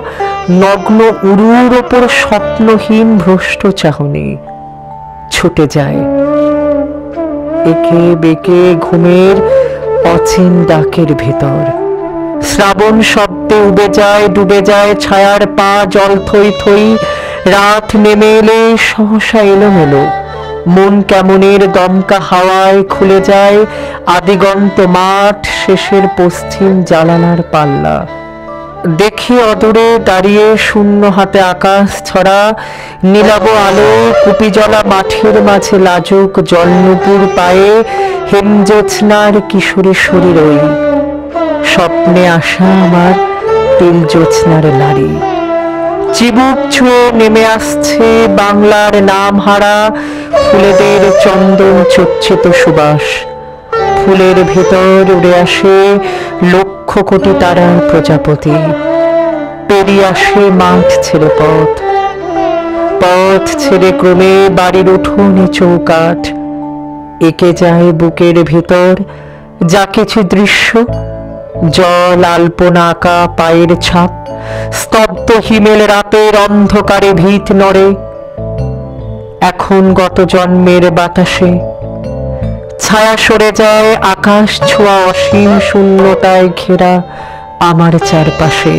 নগ্ন উরুর ওপর স্বপ্নহীন ভ্রষ্ট চাহনি ছুটে যায় একে বেঁকে ঘুমের অচিন ডাকের ভেতর। শ্রাবণ শব্দে উবে যায় ডুবে যায় ছায়ার পা জল থই থই। রাত নেমে এলে সহসা এলোমেলো মন কেমনের দমকা হাওয়ায় খুলে যায় আদিগন্ত মাঠ শেষের পশ্চিম জানালার পাল্লা। দেখি অদূরে দাঁড়িয়ে শূন্য হাতে আকাশ ছড়া নীলাভ আলো, কুপি জ্বলা মাঠের মাঝে লাজুক জলনুপুর পায়ে হেমজ্যোৎস্নার কিশোরী শরীর। ওই স্বপ্নে আসা আমার তিল জ্যোৎস্নার নারী। চিবুক ছুঁয়ে নেমে আসছে বাংলার নাম হারা ফুলেদের চন্দন চচ্ছিত সুবাস। ফুলের ভেতর উড়ে আসে লক্ষ কোটি তারার প্রজাপতি। পেরিয়ে আসে মাঠ ছেড়ে পথ, পথ ছেড়ে ক্রমে বাড়ির উঠোনে চৌকাঠ। এঁকে যায় বুকের ভেতর যা কিছু দৃশ্য, জল আলপনা আঁকা পায়ের ছাপ। স্তব্ধ হিমেল রাতের অন্ধকারে ভিত নড়ে এখন গত জন্মের বাতাসে। ছায়া সরে যায় আকাশ ছোঁয়া অসীম শূন্যতায় ঘেরা আমার চারপাশে।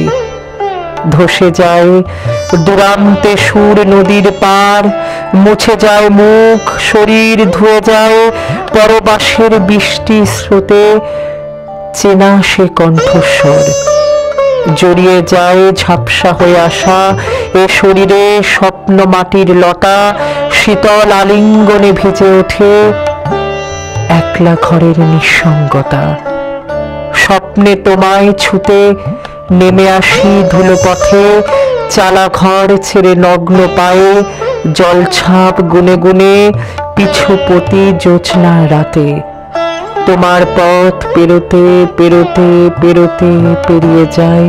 ধসে যায় দুরান্তে সুর নদীর পার, মুছে যায় মুখ শরীর ধুয়ে যায় পরবাসের বৃষ্টি স্রোতে চেনা সে কণ্ঠস্বর। জড়িয়ে যায় ঝাপসা হয়ে আসা এ শরীরে স্বপ্ন মাটির লতা। শীতল আলিঙ্গনে ভিজে ওঠে একলা ঘরের নিঃসঙ্গতা। স্বপ্নে তোমায় ছুতে নেমে আসি ধুলো পথে, চালা ঘর ছেড়ে নগ্ন পায়ে জলছাপ গুনে গুনে পিছু পতি জ্যোৎস্নার রাতে। তোমার পথ পেরোতে পেরোতে পেরোতে পেরিয়ে যায়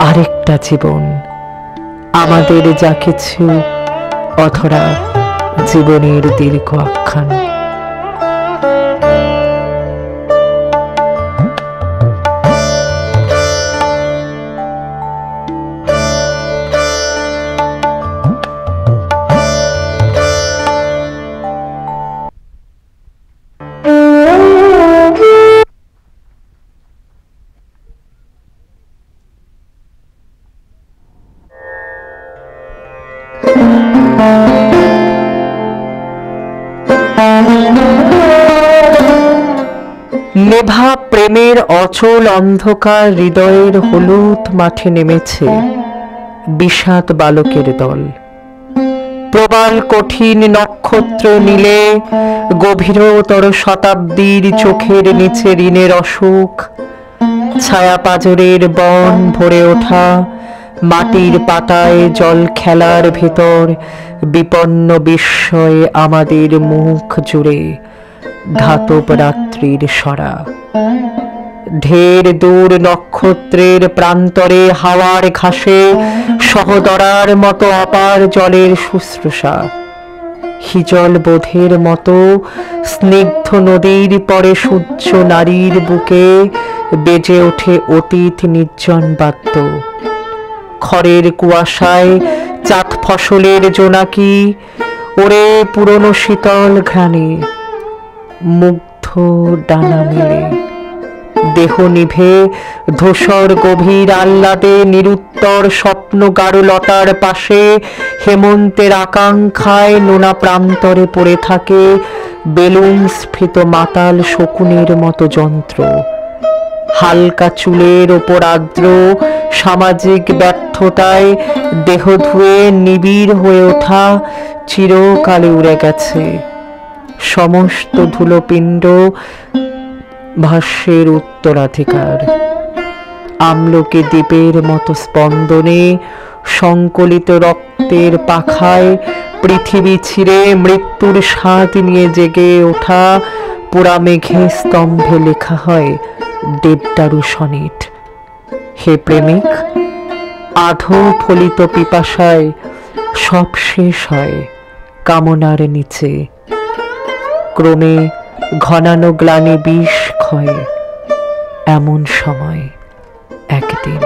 আরেকটা জীবন, আমাদের যা কিছু অধরা জীবনের দীর্ঘ আখ্যান। নেভা প্রেমের অচল অন্ধকার হৃদয়ের হলুদ মাঠে নেমেছে বিষাদ বালকের দল। প্রবাল কঠিন নক্ষত্র নীলে গভীরতর শতাব্দীর চোখের নিচে ঋণের অসুখ, ছায়া পাজরের বন ভরে ওঠা মাটির পাতায় জল খেলার ভেতর বিপন্ন বিস্ময়ে আমাদের মুখ জুড়ে ধাতব রাত্রির সরা। ঢের দূর নক্ষত্রের প্রান্তরে হাওয়ার ঘাসে সহদরার মতো অপার জলের শুশ্রূষা। হিজল বোধের মতো স্নিগ্ধ নদীর পরে সূর্য নারীর বুকে বেজে ওঠে অতীত নির্জন বাদ্য। খড়ের কুয়াশায় চাঁদ ফসলের জোনাকি ওরে পুরনো শীতল ঘ্রাণে মুগ্ধ ডানা মেলে। দেহ নিভে ধূসর গভীর আহ্লাদে নিরুত্তর স্বপ্ন গাঢ়লতার পাশে হেমন্তের আকাঙ্ক্ষায় নোনা প্রান্তরে পড়ে থাকে বেলুন স্ফীত মাতাল শকুনের মতো যন্ত্র। হালকা চুলের ওপর আর্দ্র সামাজিক ব্যর্থতায় দেহ ধুয়ে নিবিড় হয়ে ওঠা চিরকালে উড়ে গেছে সমস্ত ধুলোপিণ্ড ভাষ্যের উত্তরাধিকার। আমলকি দ্বীপের মতো স্পন্দনে সংকলিত রক্তের পাখায় পৃথিবী ছিঁড়ে মৃত্যুর স্বাদ নিয়ে জেগে ওঠা পোড়া মেঘে স্তম্ভে লেখা হয় দেবদারু সনেট। হে প্রেমিক, আধো ফলিত পিপাসায় সব শেষ হয় কামনার নিচে। ক্রমে ঘনানো গ্লানি বিষ ক্ষয়ে এমন সময় একদিন।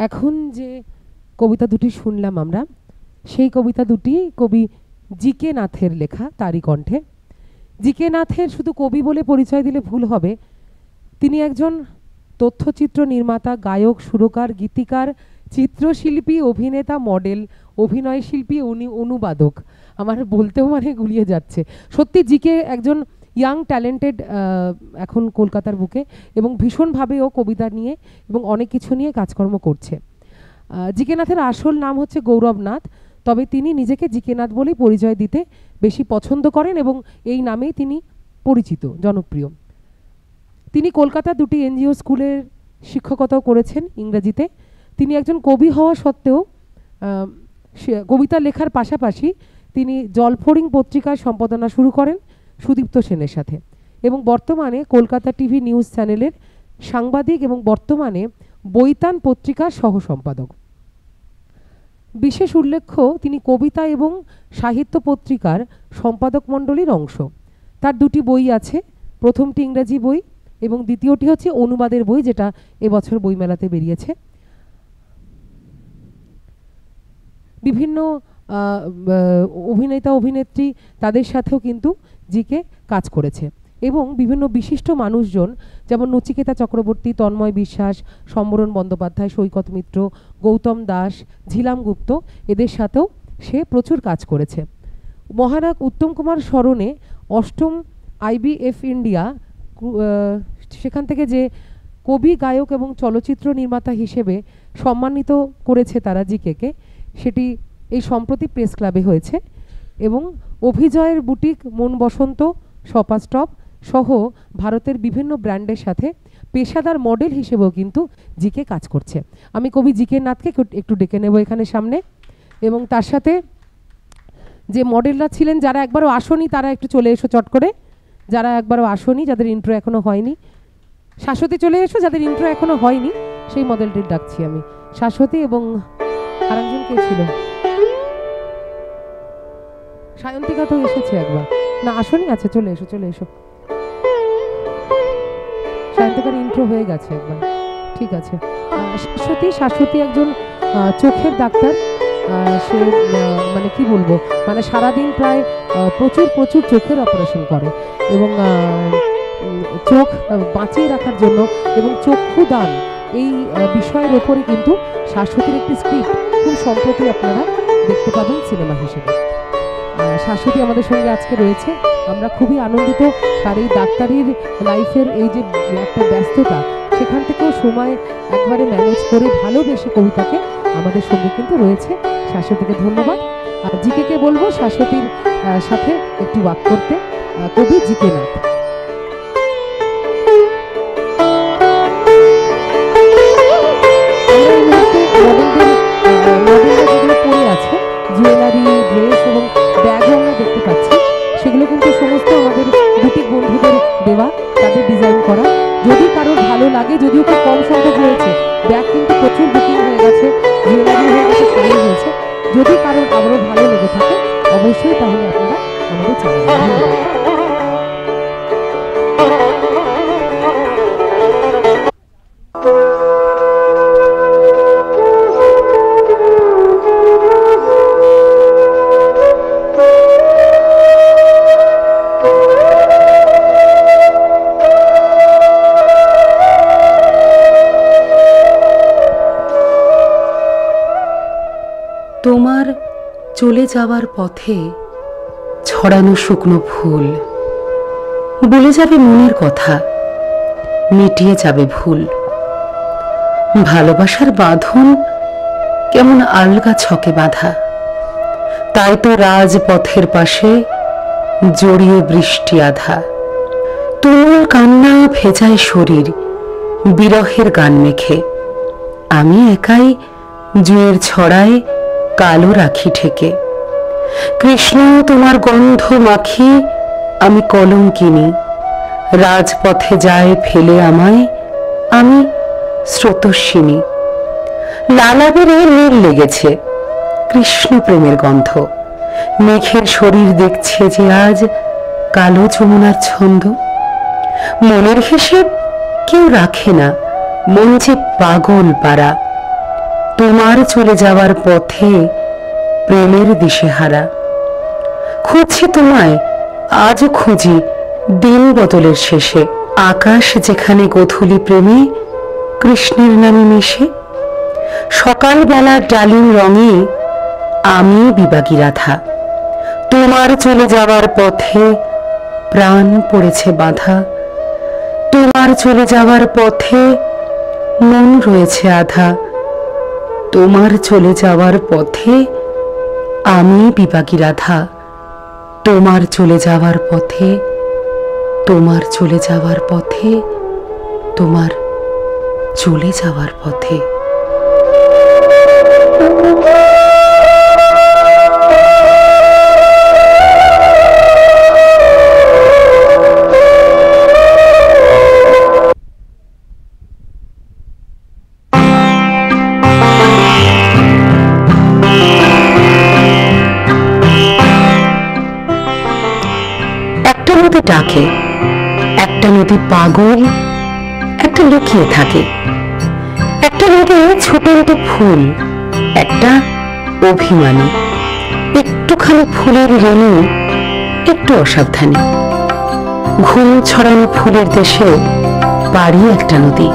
এখন যে কবিতা দুটি শুনলাম আমরা, সেই কবিতা দুটি কবি জি কে নাথের লেখা, তারই কণ্ঠে। জি কে নাথের শুধু কবি বলে পরিচয় দিলে ভুল হবে। তিনি একজন তথ্যচিত্র নির্মাতা, গায়ক, সুরকার, গীতিকার, চিত্রশিল্পী, অভিনেতা, মডেল, অভিনয় শিল্পী, অনুবাদক। আমার বলতেও মানে গুলিয়ে যাচ্ছে। সত্যি জি কে একজন ইয়াং ট্যালেন্টেড এখন কলকাতার বুকে, এবং ভীষণভাবেও কবিতা নিয়ে এবং অনেক কিছু নিয়ে কাজকর্ম করছে। জি কে নাথের আসল নাম হচ্ছে গৌরব নাথ, তবে তিনি নিজেকে জি কে নাথ বলেই পরিচয় দিতে বেশি পছন্দ করেন এবং এই নামেই তিনি পরিচিত, জনপ্রিয়। তিনি কলকাতা দুটি এনজিও স্কুলের শিক্ষকতাও করেছেন ইংরেজিতে। তিনি একজন কবি হওয়া সত্ত্বেও কবিতা লেখার পাশাপাশি তিনি জলফড়িং পত্রিকায় সম্পাদনা শুরু করেন সুদীপ্ত সেনের সাথে, এবং বর্তমানে কলকাতা টিভি নিউজ চ্যানেলের সাংবাদিক এবং বর্তমানে বৈতান পত্রিকার সহ সম্পাদক। বিশেষ উল্লেখ্য, তিনি কবিতা এবং সাহিত্য পত্রিকার সম্পাদক মণ্ডলীর অংশ। তার দুটি বই আছে, প্রথমটি ইংরেজি বই এবং দ্বিতীয়টি হচ্ছে অনুবাদের বই, যেটা এবছর বইমেলাতে বেরিয়েছে। বিভিন্ন অভিনেতা অভিনেত্রী তাদের সাথেও কিন্তু জিকে কাজ করেছে, এবং বিভিন্ন বিশিষ্ট মানুষজন যেমন নচিকেতা চক্রবর্তী, তন্ময় বিশ্বাস, সম্বরণ বন্দ্যোপাধ্যায়, সৈকত মিত্র, গৌতম দাস, ঝিলাম গুপ্ত, এদের সাথেও সে প্রচুর কাজ করেছে। মহানায়ক উত্তম কুমার স্মরণে 8ম IBF ইন্ডিয়া, সেখান থেকে যে কবি, গায়ক এবং চলচ্চিত্র নির্মাতা হিসেবে সম্মানিত করেছে তারা জিকেকে, সেটি এই সম্প্রতি প্রেস ক্লাবে হয়েছে। এবং অভিজয়ের বুটিক, মন বসন্ত, শপা স্টপ সহ ভারতের বিভিন্ন ব্র্যান্ডের সাথে পেশাদার মডেল হিসেবেও কিন্তু জিকে কাজ করছে। আমি কবি জি কে নাথকে একটু ডেকে নেব এখানে সামনে, এবং তার সাথে যে মডেলরা ছিলেন, যারা একবারও আসনি তারা একটু চলে এসো চট করে, যারা একবারও আসনি, যাদের ইন্ট্রো এখনো হয়নি। শাশ্বতী চলে এসো, যাদের ইন্ট্রো এখনো হয়নি সেই মডেলটির ডাকছি আমি। শাশ্বতী এবং আরেকজন কে ছিল, সায়ন্তিকা তো এসেছে একবার, না আসনি, আচ্ছা চলে এসো চলে এসো। সায়ন্তিকার ইন্ট্রো হয়ে গেছে একবার, ঠিক আছে। শাশ্বতী একজন চোখের ডাক্তার। সে মানে কি বলবো, মানে সারাদিন প্রায় প্রচুর প্রচুর চোখের অপারেশন করে এবং চোখ বাঁচিয়ে রাখার জন্য এবং চক্ষু দান এই বিষয়ের ওপরে কিন্তু শাশ্বতীর একটি স্ক্রিপ্ট খুব সম্প্রতি আপনারা দেখতে পাবেন সিনেমা হিসেবে। শাশ্বতী আমাদের সঙ্গে আজকে রয়েছে, আমরা খুবই আনন্দিত। তার এই ডাক্তারির লাইফের এই যে একটা ব্যস্ততা, সেখান থেকেও সময় একবারে ম্যানেজ করে ভালোবেসে কবিতাকে আমাদের সঙ্গে কিন্তু রয়েছে। শাশ্বতীকে ধন্যবাদ। আর জিকে বলবো শাশ্বতীর সাথে একটু ওয়াক করতে, কবি জিকে নাথ। জুয়েলারি, ড্রেস এবং ব্যাগও আমরা দেখতে পাচ্ছি, সেগুলো কিন্তু সমস্ত আমাদের বুটিক বন্ধুদের দেওয়া, তাদের ডিজাইন করা। যদি কারোর ভালো লাগে, যদিও খুব কম সংখ্যক রয়েছে, ব্যাগ কিন্তু প্রচুর বুকিং হয়ে গেছে, জুয়েলারি হয়ে গেছে, শাড়ি হয়েছে। যদি কারোর আবারও ভালো লেগে থাকে অবশ্যই তাহলে আপনারা আমাদের চ্যানেলে তোমার চলে যাওয়ার পথে ছড়ানো শুকনো ফুল বলে যাবে মনের কথা, মিটিয়ে যাবে ভুল। ভালোবাসার বাঁধন কেমন আলগা ছকে বাঁধা, তাই তো রাজপথের পাশে জড়িয়ে বৃষ্টি আধা। তুমুল কান্নায় ভেজায় শরীর বিরহের গান মেখে, আমি একাই জুয়ের ছড়ায় কালো রাখি ঠেকে। কৃষ্ণ তোমার গন্ধ মাখি আমি কলঙ্কিনী, রাজপথে যায় ফেলে আমায় আমি স্রোতস্বিনী। লালাবেরে নীল লেগেছে কৃষ্ণ প্রেমের গন্ধ, মেঘের শরীর দেখছে যে আজ কালো যমুনার ছন্দ। মনের হিসেব কেউ রাখে না, মন যে পাগল পারা, তোমার চলে যাওয়ার পথে প্রেমের দিশেহারা। খুঁজছি তোমায় আজও খুঁজি দিন বদলের শেষে, আকাশ যেখানে গোধূলি প্রেমে কৃষ্ণের নামে মিশে। সকালবেলার ডালিম রঙে আমি বিবাগী রাধা, তোমার চলে যাওয়ার পথে প্রাণ পড়েছে বাঁধা। তোমার চলে যাওয়ার পথে মন রয়েছে আধা, তোমার চলে যাওয়ার পথে আমি বিবাগী রাধা। তোমার চলে যাওয়ার পথে, তোমার চলে যাওয়ার পথে, তোমার চলে যাওয়ার পথে। ডাকে একটা নদী পাগল, একটা লুকিয়ে থাকে। একটা নদী ছোট ফুল, একটা অভিমানী। একটুখানি ফুলের রেণু, একটু অসাবধানী। ঘুম ছড়ানো ফুলের দেশে পারি একটা নদী।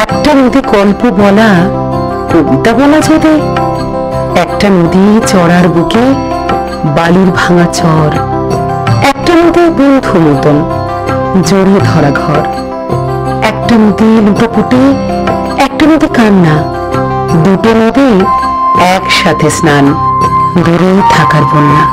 একটা নদী গল্প বলা, কবিতা বলা যদি। একটা নদী চড়ার বুকে বালুর ভাঙা চর। একটা নদী বন্ধু মতন জড়িয়ে ধরা ঘর। একটা নদী লুটোপুটি, একটা নদী কান্না। দুটো নদী একসাথে স্নান, দূরে থাকার বন্যা।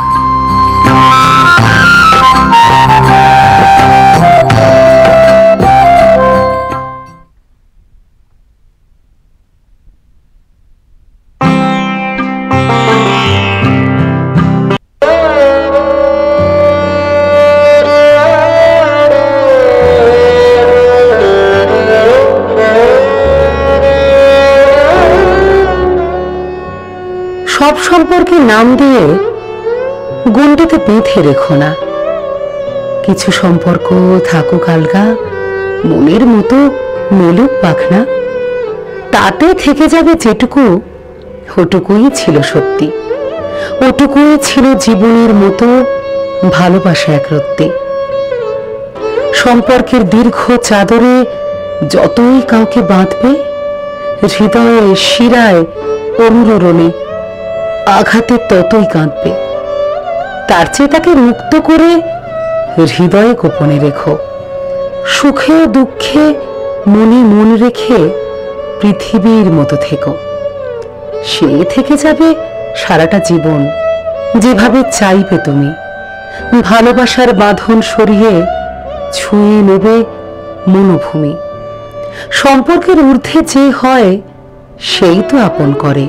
সব সম্পর্কে নাম দিয়ে গণ্ডিতে বেঁধে রেখো না। কিছু সম্পর্ক থাকুক আলগা, মনের মতো মেলুক পাখনা। তাতে থেকে যাবে যেটুকু ওটুকুই ছিল সত্যি, ওটুকুই ছিল জীবনের মতো ভালোবাসা একরত্তি। সম্পর্কের দীর্ঘ চাদরে যতই কাউকে বাঁধবে, হৃদয়ে শিরায় অনুরণে আঘাতে ততই কাঁদবে। তার চেয়ে তাকে মুক্ত করে হৃদয়ে গোপনে রেখো। সুখে ও দুঃখে মনে মন রেখে পৃথিবীর মতো থেকো। সে থেকে যাবে সারাটা জীবন যেভাবে চাইবে তুমি। ভালোবাসার বাঁধন সরিয়ে ছুঁয়ে নেবে মনোভূমি। সম্পর্কের ঊর্ধ্বে যে হয় সেই তো আপন করে।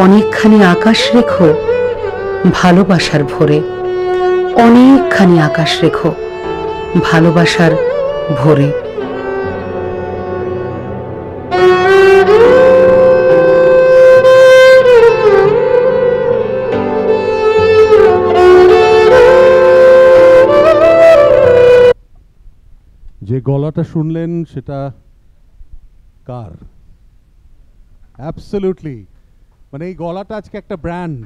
অনেকখানি আকাশ রেখো ভালোবাসার ভরে, অনেকখানি আকাশ রেখো ভালোবাসার ভরে। যে গলাটা শুনলেন সেটা কার? অ্যাবসলিউটলি, মানে এই গলাটা আজকে একটা ব্র্যান্ড।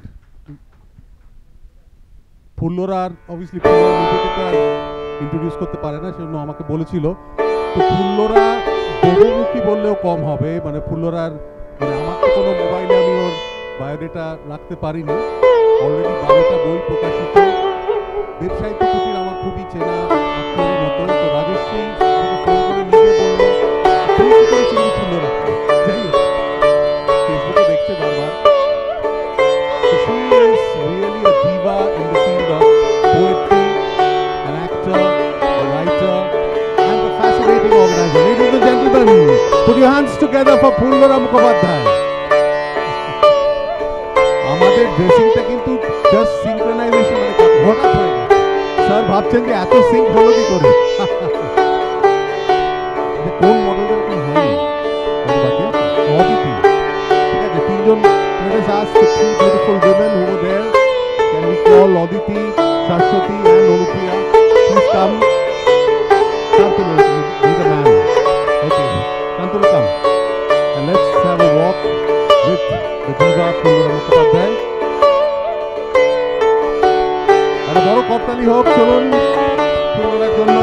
ফুল্লরার অবভিয়াসলি ইন্ট্রোডিউস করতে পারে না, সেজন্য আমাকে বলেছিল। তো ফুল্লরা বহুমুখী বললেও কম হবে। মানে ফুল্লরার, মানে আমার তো কোনো মোবাইলে আমি ওর বায়োডেটা রাখতে পারিনি। অলরেডি 12টা বই প্রকাশিত। দেবসাহিত্য কুটির আমার খুবই চেনা আত্মীয়ের মতো। তো রাজশ্রী ফোন করে নিজে বললো, তুই কি করে চিনি ফুল্লরাকে? যাই হোক, ফেসবুকে দেখছে বারবার। So she is really a diva in the field of poetry, an actor, a writer, and a fascinating organizer. Ladies and gentlemen, put your hands together for Phullora Mukhopadhyay. আমাদের ড্রেসিংটা কিন্তু জাস্ট সিঙ্ক্রোনাইজেশন, মানে হঠাৎ হয়ে গেছে। Sir ভাবছেন যে এত sync হলো কি করে? কোন মডেলটা এরকম হয়নি? অদিতি, ঠিক আছে, তিনজন। Let us ask the three beautiful women who were there. Can we call Aditi, Shashwati and Olupriya? Please come. Shantanu, be the man. Okay, Shantanu, come. And let's have a walk with the diva Phullora Mukhopadhyay. একটা বড় করতালি হোক, চলুন ফুল্লরার জন্য।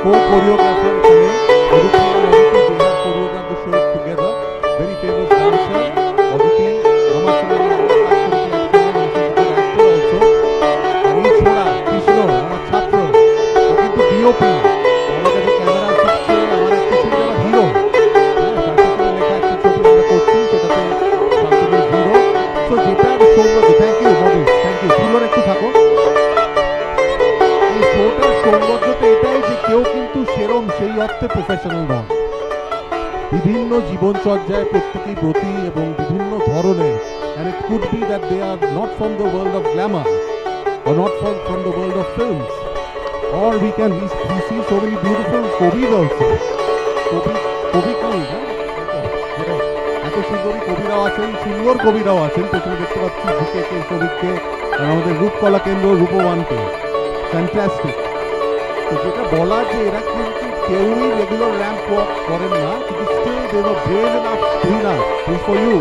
Co-choreographer today, Olupriya and Aditi, they have choreographed the show together. Very famous dancer, Aditi. আমার সঙ্গে কাজ করেছে একসঙ্গে, she's a good actor also. আর এই ছোড়া কৃষ্ণ, আমার ছাত্র, ও কিন্তু ডিওপি। আমার কাছে ক্যামেরা শিখছে, আমার একটা ছবি আমার হিরো। হ্যাঁ, শান্তনুর লেখা একটা ছবি আমরা করছি, সেটাতে শান্তনুর হিরো। সো যেটার সৌন্দর্য, thank you Madhu, thank you. Phullara একটু থাকো। এই শোটার সৌন্দর্যটা এটাই যে কেউ কিন্তু সেরম সেই অর্থে প্রফেশনাল নয়। বিভিন্ন জীবনচর্যায় প্রত্যেকেই ব্রতী এবং বিভিন্ন ধরনের। and it could be that they are not from the world of glamour or not from the world of films, or we see so many beautiful Kabir also. কবি এত সুন্দরী কবিরাও আছেন, সুন্দর কবিরাও আছেন। পেছনে দেখতে পাচ্ছি ঝুঁকে শরীরকে, আর আমাদের রূপকলা কেন্দ্র রূপবানকে। ফ্যান্টাস্টিক। তো যেটা বলার যে এরা কিন্তু কেউই রেগুলার র্যাম্প ওয়াক করেন না, কিন্তু still they were brave enough to না, this for you,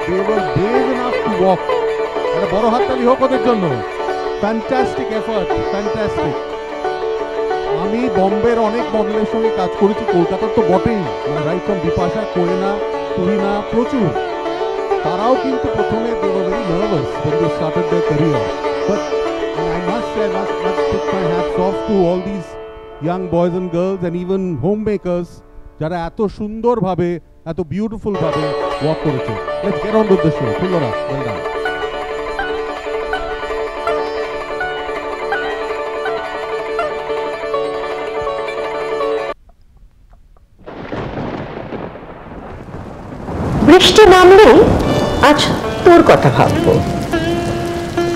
they were brave enough to walk. একটা বড় হাততালি হোক ওদের জন্য। Fantastic effort, fantastic. আমি বোম্বের অনেক মডেলের সঙ্গে কাজ করেছি, কলকাতার তো বটেই, মানে রাইট ফ্রম বিপাশা, কোয়েনা, তুহিনা, প্রচুর। তারাও কিন্তু প্রথমে they were very nervous when they started their career, but I must say, I must put my hats off to all these young boys and girls and even homemakers যারা এত সুন্দরভাবে, এত beautiful ভাবে walk করেছে। Let's get on with the show. Phullora, well done. বৃষ্টি নামলেই আজ তোর কথা ভাববো।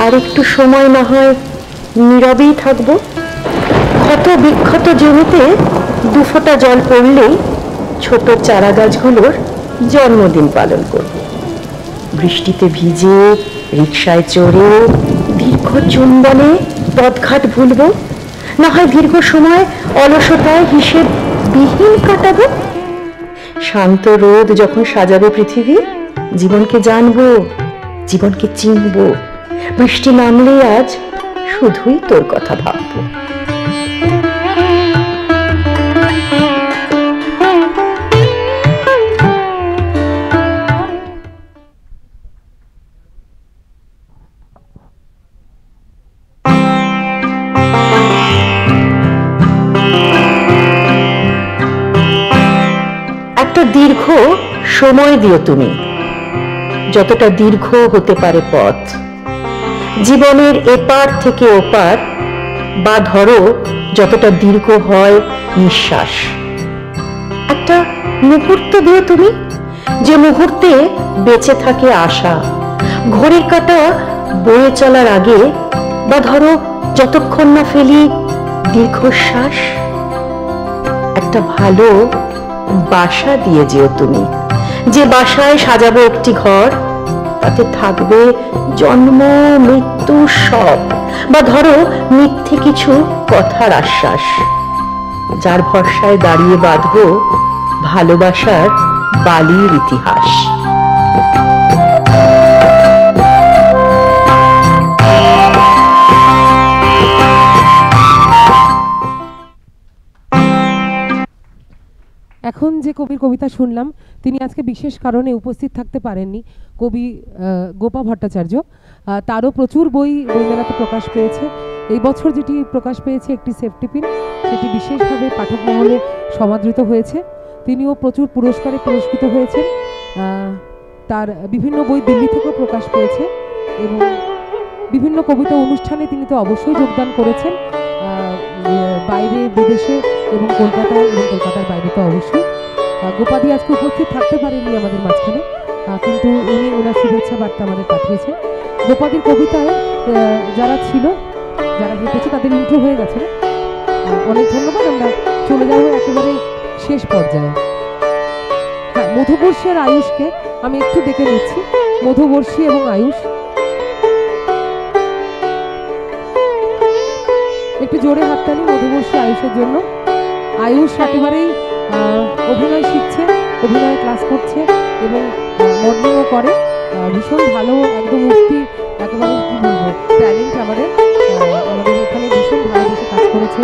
আর একটু সময় না হয় নীরবেই থাকবো। ক্ষত বিক্ষত জমিতে দুফোঁটা জল পড়লেই ছোট চারা গাছগুলোর জন্মদিন পালন করব। বৃষ্টিতে ভিজে রিকশায় চড়ে দীর্ঘ চুম্বনে পথঘাট ভুলবো, না হয় দীর্ঘ সময় অলসতায় হিসেব বিহীন কাটাবো। শান্ত রোদ যখন সাজাবে পৃথিবী, জীবনকে জানবো, জীবনকে চিনবো। বৃষ্টি নামলে আজ শুধুই তোর কথা ভাববো। একটা দীর্ঘ সময় দিও তুমি, যতটা দীর্ঘ হতে পারে পথ, জীবনের এপার থেকে ওপার, বা ধরো যতটা দীর্ঘ হয় নিঃশ্বাস। একটা মুহূর্ত দিও তুমি, যে মুহূর্তে বেঁচে থাকে আশা, ঘড়ির কাঁটা বয়ে চলার আগে, বা ধরো যতক্ষণ না ফেলি দীর্ঘশ্বাস। একটা ভালো বাসা দিয়ে যেও তুমি, যে বাসায় সাজাবো একটি ঘর, তাতে থাকবে জন্ম মৃত্যু সব, বা ধরো মিথ্যে কিছু কথার আশ্বাস, যার ভরসায় দাঁড়িয়ে বাঁধবো ভালোবাসার বালির ইতিহাস। এখন যে কবির কবিতা শুনলাম, তিনি আজকে বিশেষ কারণে উপস্থিত থাকতে পারেননি। কবি গোপা ভট্টাচার্য, তারও প্রচুর বই বইমেলাতে প্রকাশ পেয়েছে। এই বছর যেটি প্রকাশ পেয়েছে একটি সেফটি পিন, সেটি বিশেষভাবে পাঠক মহলে সমাদৃত হয়েছে। তিনিও প্রচুর পুরস্কারে পুরস্কৃত হয়েছেন। তার বিভিন্ন বই দিল্লি থেকেও প্রকাশ পেয়েছে এবং বিভিন্ন কবিতা অনুষ্ঠানে তিনি তো অবশ্যই যোগদান করেছেন, বাইরে বিদেশে এবং কলকাতায় এবং কলকাতার বাইরে তো অবশ্যই। গোপাদি আজকে উপস্থিত থাকতে পারেননি আমাদের মাঝখানে, কিন্তু উনি ওনার শুভেচ্ছা বার্তা আমাদের পাঠিয়েছেন। গোপাদির কবিতায় যারা ছিল, যারা হেঁটেছে, তাদের ইন্ট্রো হয়ে গেছে। অনেক ধন্যবাদ। আমরা চলে যাবো একেবারে শেষ পর্যায়ে। হ্যাঁ, মধুবর্ষী আর আয়ুষকে আমি একটু ডেকে নিচ্ছি। মধুবর্ষী এবং আয়ুষ, একটু জোরে হাততালি মধুবর্ষী আয়ুষের জন্য। আয়ুষ একেবারেই অভিনয় শিখছে, অভিনয় ক্লাস করছে এবং মডেলিংও করে। ভীষণ ভালো, একদম উঠতি, একেবারে কি বলবো, ট্যালেন্ট আমাদের এখানে ভীষণ ভালোবেসে কাজ করেছে।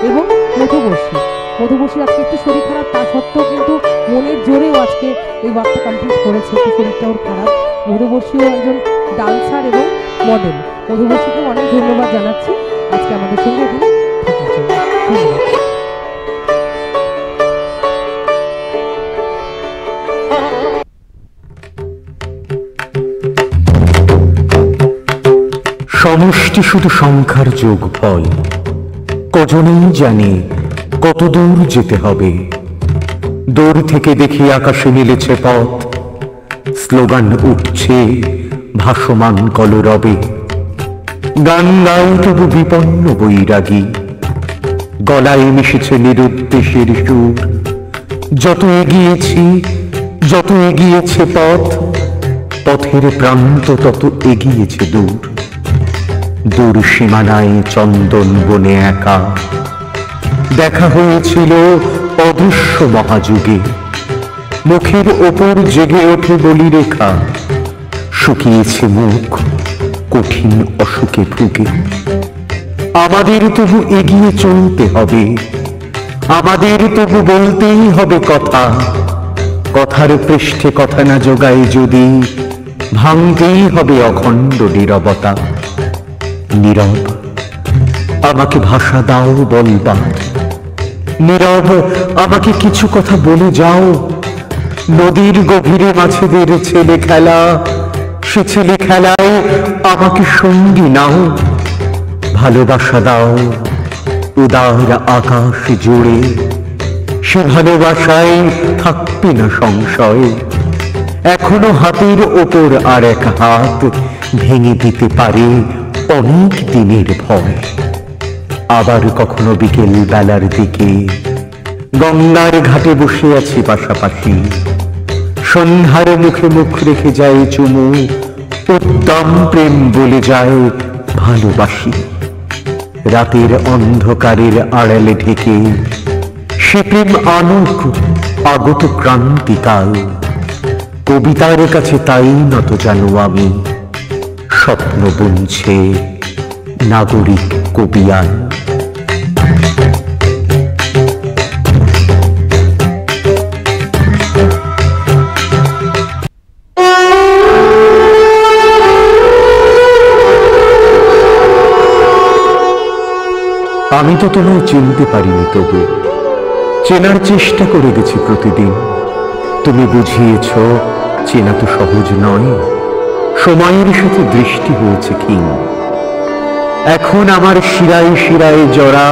এবং মধুবর্ষী আজকে একটু শরীর খারাপ, তা সত্ত্বেও কিন্তু মনের জোরেও আজকে এই ওয়ার্কটা কমপ্লিট করেছে। একটু শরীরটা ওর খারাপ। মধুবর্ষীও একজন ডান্সার এবং মডেল। মধুবর্ষীকে অনেক ধন্যবাদ জানাচ্ছি আজকে আমাদের সঙ্গে এখানে থাকার জন্য। ধন্যবাদ। সমষ্টি শুধু সংখ্যার যোগফল, কজনেই জানে কত দূর যেতে হবে। দূর থেকে দেখি আকাশে মিলেছে পথ, স্লোগান উঠছে ভাসমান কলরবে। গান গায় তবু বিপন্ন বৈরাগী, গলায় মিশেছে নিরুদ্দেশের সুর। যত এগিয়েছে পথ, পথের প্রান্ত তত এগিয়েছে দূর। দূর সীমানায় চন্দন বনে একা দেখা হয়েছিল অদৃশ্য মহাযুগে। মুখের ওপর জেগে ওঠে বলিরেখা, শুকিয়েছে মুখ কঠিন অসুখে ভুগে। আমাদের তবু এগিয়ে চলতে হবে, আমাদের তবু বলতেই হবে কথা। কথার পৃষ্ঠে কথা না জোগায় যদি, ভাঙতেই হবে অখণ্ড নীরবতা। নীরব আমাকে ভাষা দাও বলবার, নীরব আমাকে কিছু কথা বলে যাও। নদীর গভীরে মাছেদের ছেলে খেলা, সে ছেলে খেলায় আমাকে সঙ্গী নাও। ভালোবাসা দাও উদার আকাশ জুড়ে, সে ভালোবাসায় থাকবে না সংশয়। এখনো হাতের ওপর আর এক হাত, ভেঙে দিতে পারে অনেক দিনের ভয়। আবার কখনো বিকেল বেলার দিকে গঙ্গার ঘাটে বসে আছি পাশাপাশি, সন্ধ্যার মুখে মুখ রেখে যায় চুমু, উত্তম প্রেম বলে যায় ভালোবাসি। রাতের অন্ধকারের আড়ালে ঢেকে সে প্রেম আনুক আগত ক্রান্তিকাল। কবিতার কাছে তাই নত জানো আমি, স্বপ্ন বুনছে নাগরিক কবিয়াল। আমি তো তোমায় চিনতে পারিনি, তবু চেনার চেষ্টা করে গেছি প্রতিদিন। তুমি বুঝিয়েছ চেনা তো সহজ নয়, সময়ের সাথে দৃষ্টি হয়েছে ক্ষীণ। এখন আমার শিরায় শিরায় জড়া,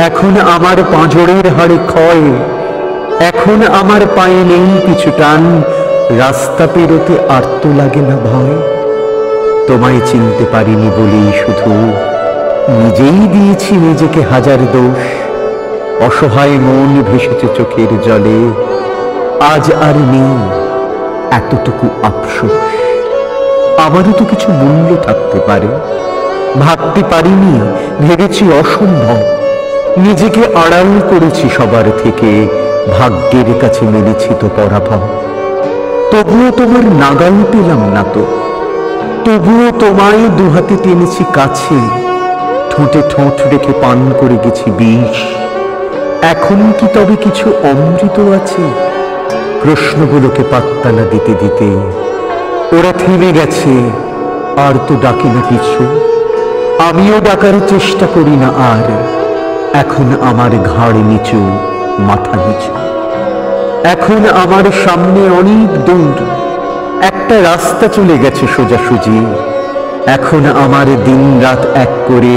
এখন আমার পাঁজরের হাড়ে ক্ষয়, এখন আমার পায়ে নেই কিছু টান, রাস্তা পেরোতে আর তো লাগে না ভয়। তোমায় চিনতে পারিনি বলেই শুধু নিজেই দিয়েছি নিজেকে হাজার দোষ। অসহায় মন ভেসেছে চোখের জলে, আজ আর নেই এতটুকু আফসোস। আমারও তো কিছু মূল্য থাকতে পারে, ভাবতে পারিনি, ভেবেছি অসম্ভব। নিজেকে আড়াল করেছি সবার থেকে, ভাগ্যের কাছে মেনেছি তো পরাভব। তবুও তোমার নাগাল পেলাম না তো, তবুও তোমায় দুহাতে টেনেছি কাছে, ঠোঁটে ঠোঁট রেখে পান করে গেছি বিষ। এখন কি তবে কিছু অমৃত আছে? প্রশ্নগুলোকে পাত্তা না দিতে দিতে ওরা থেমে গেছে, আর তো ডাকে না কিছু। আমিও ডাকার চেষ্টা করি না আর, এখন আমার ঘাড় নিচু মাথা নিচু। এখন আমার সামনে অনেক দূর একটা রাস্তা চলে গেছে সোজাসুজি। এখন আমার দিন রাত এক করে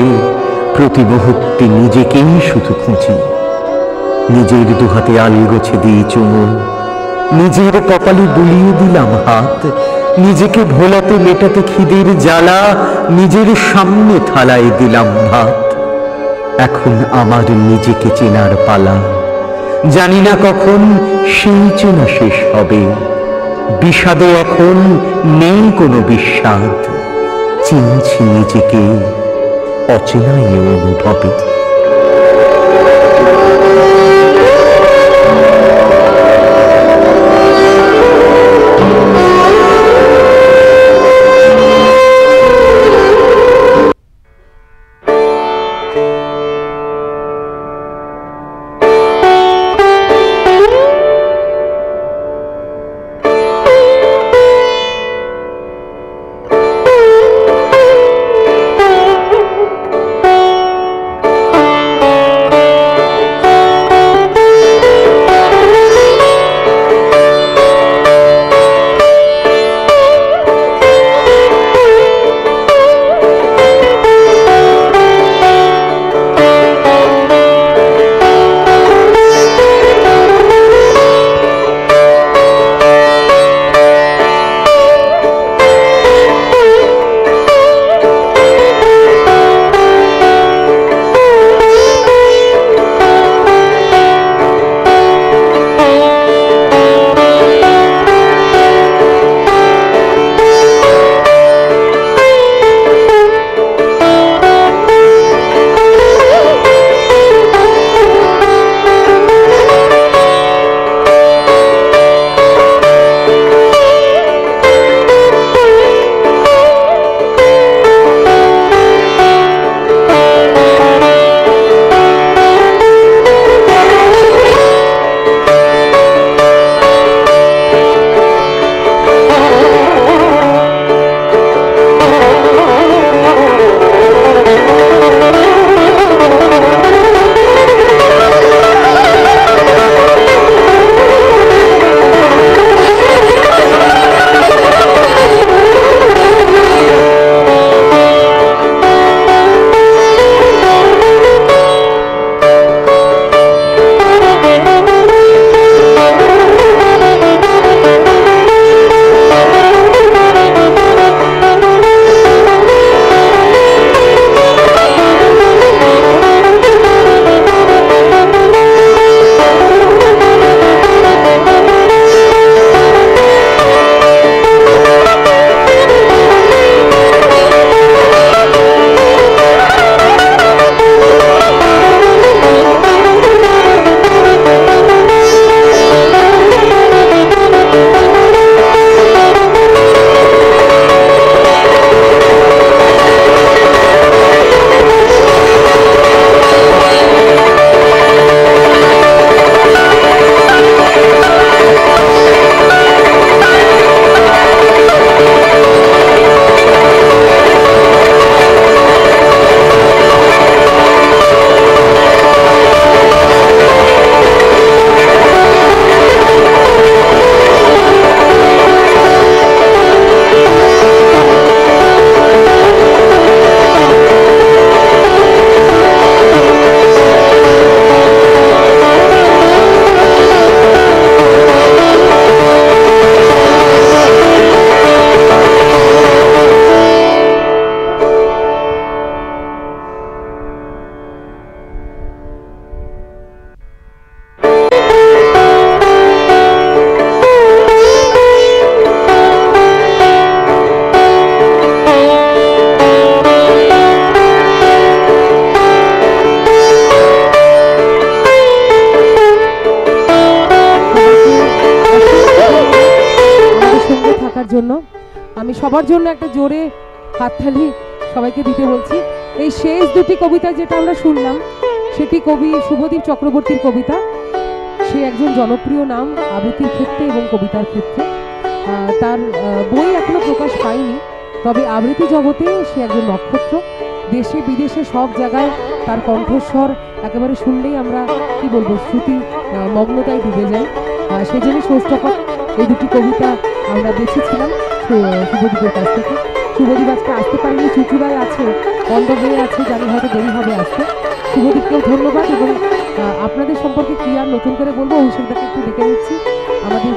প্রতি মুহূর্তে নিজেকেই শুধু খুঁজি। নিজের দুহাতে আলগোছে দিয়ে চুমু, নিজের কপালে বুলিয়ে দিলাম হাত। নিজেকে ভোলাতে মেটাতে খিদের জ্বালা, নিজের সামনে থালায় দিলাম ভাত। এখন আমার নিজেকে চেনার পালা, জানি না কখন সেই চেনা শেষ হবে। বিষাদে এখন নেই কোনো বিস্বাদ, চিনছি নিজেকে অচেনাই অনুভবে। সবার জন্য একটা জোরে হাততালি সবাইকে দিতে বলছি। এই শেষ দুটি কবিতা যেটা আমরা শুনলাম সেটি কবি শুভদীপ চক্রবর্তীর কবিতা। সে একজন জনপ্রিয় নাম আবৃত্তির ক্ষেত্রে এবং কবিতার ক্ষেত্রে। তার বই এখনো প্রকাশ পায়নি, তবে আবৃত্তি জগতে সে একজন নক্ষত্র। দেশে বিদেশে সব জায়গায় তার কণ্ঠস্বর একেবারে শুনলেই আমরা কি বলবো শ্রুতি মগ্নতায় ডুবে যাই। সেই জন্য শোস্টপার এই দুটি কবিতা আমরা বেছেছিলাম শুভদীপের কাছ থেকে। শুভদীপ আজকে আসতে পারেনি, চুচুড়ায় আছে, বন্ধ হয়ে আছে, জানি হয়তো দেরি হবে আসতে। শুভদীপকেও ধন্যবাদ। এবং আপনাদের সম্পর্কে কি আর নতুন করে বলবো, অভিষেকদাকে একটু ডেকে নিচ্ছি। আমাদের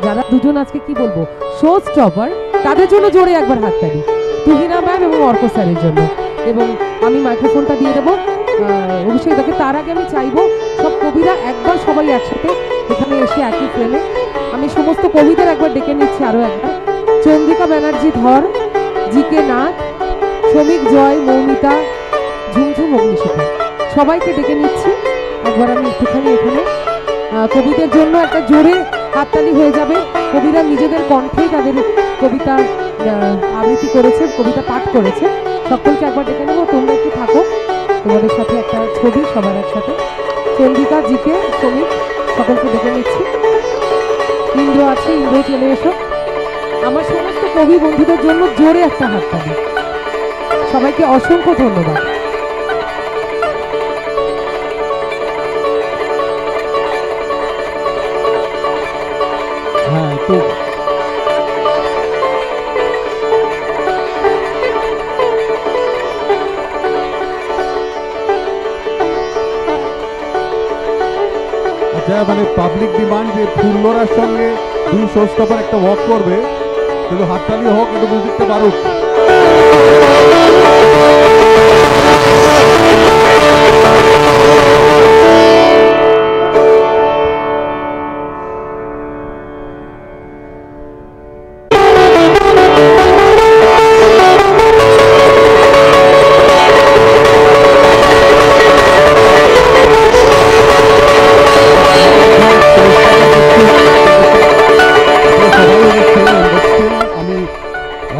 যারা দুজন আজকে কি বলবো শো স্টপার, তাদের জন্য জোরে একবার হাততালি, তুহিনা ম্যাম এবং অর্ক স্যারের জন্য। এবং আমি মাইক্রোফোনটা দিয়ে দেবো অভিষেকদাকে। তার আগে আমি চাইবো সব কবিরা একবার সবাই একসাথে এখানে এসে একই ফ্রেমে। আমি সমস্ত কবিদের একবার ডেকে নিচ্ছি আরও একবার। চন্দ্রিকা ব্যানার্জি ধর, জিকে নাথ, শ্রমিক জয়, মৌমিতা, ঝুমঝুম, অগ্নিশিখা, সবাইকে ডেকে নিচ্ছি একবার আমি একটুখানি এখানে। কবিদের জন্য একটা জোরে হাততালি হয়ে যাবে। কবিরা নিজেদের কণ্ঠেই তাদের কবিতা আবৃত্তি করেছে, কবিতা পাঠ করেছে। সকলকে একবার ডেকে নেবো, তোমরা একটু থাকো, তোমাদের সাথে একটা ছবি সবার একসাথে। চন্দ্রিকা, জিকে, শ্রমিক, সকলকে ডেকে নিচ্ছি। ইন্দ্র আছে, ইন্দ্র চলে এসো। আমার সমস্ত কবি বন্ধুদের জন্য জোরে একটা হাততালি। সবাইকে অসংখ্য ধন্যবাদ। হ্যাঁ, তো আচ্ছা, মানে পাবলিক ডিমান্ড যে ফুল্লরার সঙ্গে দুই শোস্টপার একটা ওয়াক করবে, কিন্তু হাততালি হোক, একটু মিউজিকটা বাড়ুক।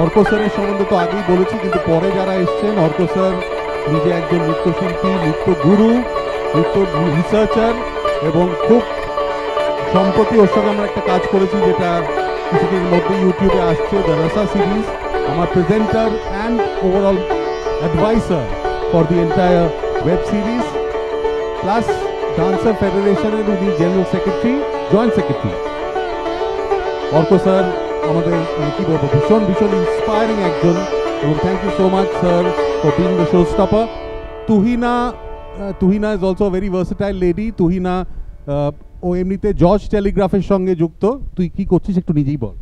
অর্ক স্যারের সম্বন্ধে তো আগেই বলেছি, কিন্তু পরে যারা এসছেন, অর্ক স্যার নিজে একজন নৃত্যশিল্পী, নৃত্য গুরু, নৃত্য রিসার্চার, এবং খুব সম্প্রতি ওর সঙ্গে আমরা একটা কাজ করেছি যেটা কিছুদিনের মধ্যে ইউটিউবে আসছে, দ্য রাসা সিরিজ। আমার presenter and overall advisor for the entire web series, plus dancer ফেডারেশনের উনি general secretary, joint secretary. Arko sir আমাদের কি বলবো ভীষণ ভীষণ ইন্সপায়ারিং একজন, এবং thank you so much sir for being the show stopper. Tuhina is also very versatile lady. Tuhina ও এমনিতে জর্জ টেলিগ্রাফের সঙ্গে যুক্ত। তুই কি করছিস একটু নিজেই বল।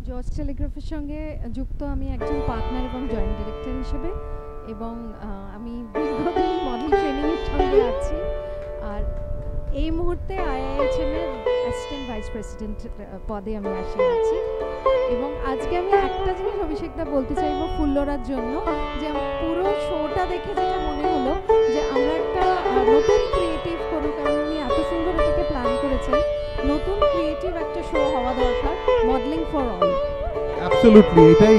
জর্জ টেলিগ্রাফের সঙ্গে যুক্ত আমি একজন পার্টনার এবং জয়েন্ট ডিরেক্টর হিসেবে, এবং আমি দীর্ঘদিন মডেল ট্রেনিংয়ের সঙ্গে আছি। আর এই মুহূর্তে IIHM এর অ্যাসিস্ট্যান্ট ভাইস প্রেসিডেন্ট পদে আমি আছি। এবং আজকে আমি একটা জিনিস অভিষেকদা বলতে চাইবো ফুল্লরার জন্য, যে পুরো শোটা দেখে যেটা মনে হলো যে আমরা একটা নতুন ক্রিয়েটিভ কোনো কারণে উনি এত সুন্দর এটাকে প্ল্যান করেছেন, নতুন ক্রিয়েটিভ একটা শো হওয়া দরকার, মডেলিং ফর অল। অ্যাবসলিউটলি, এটাই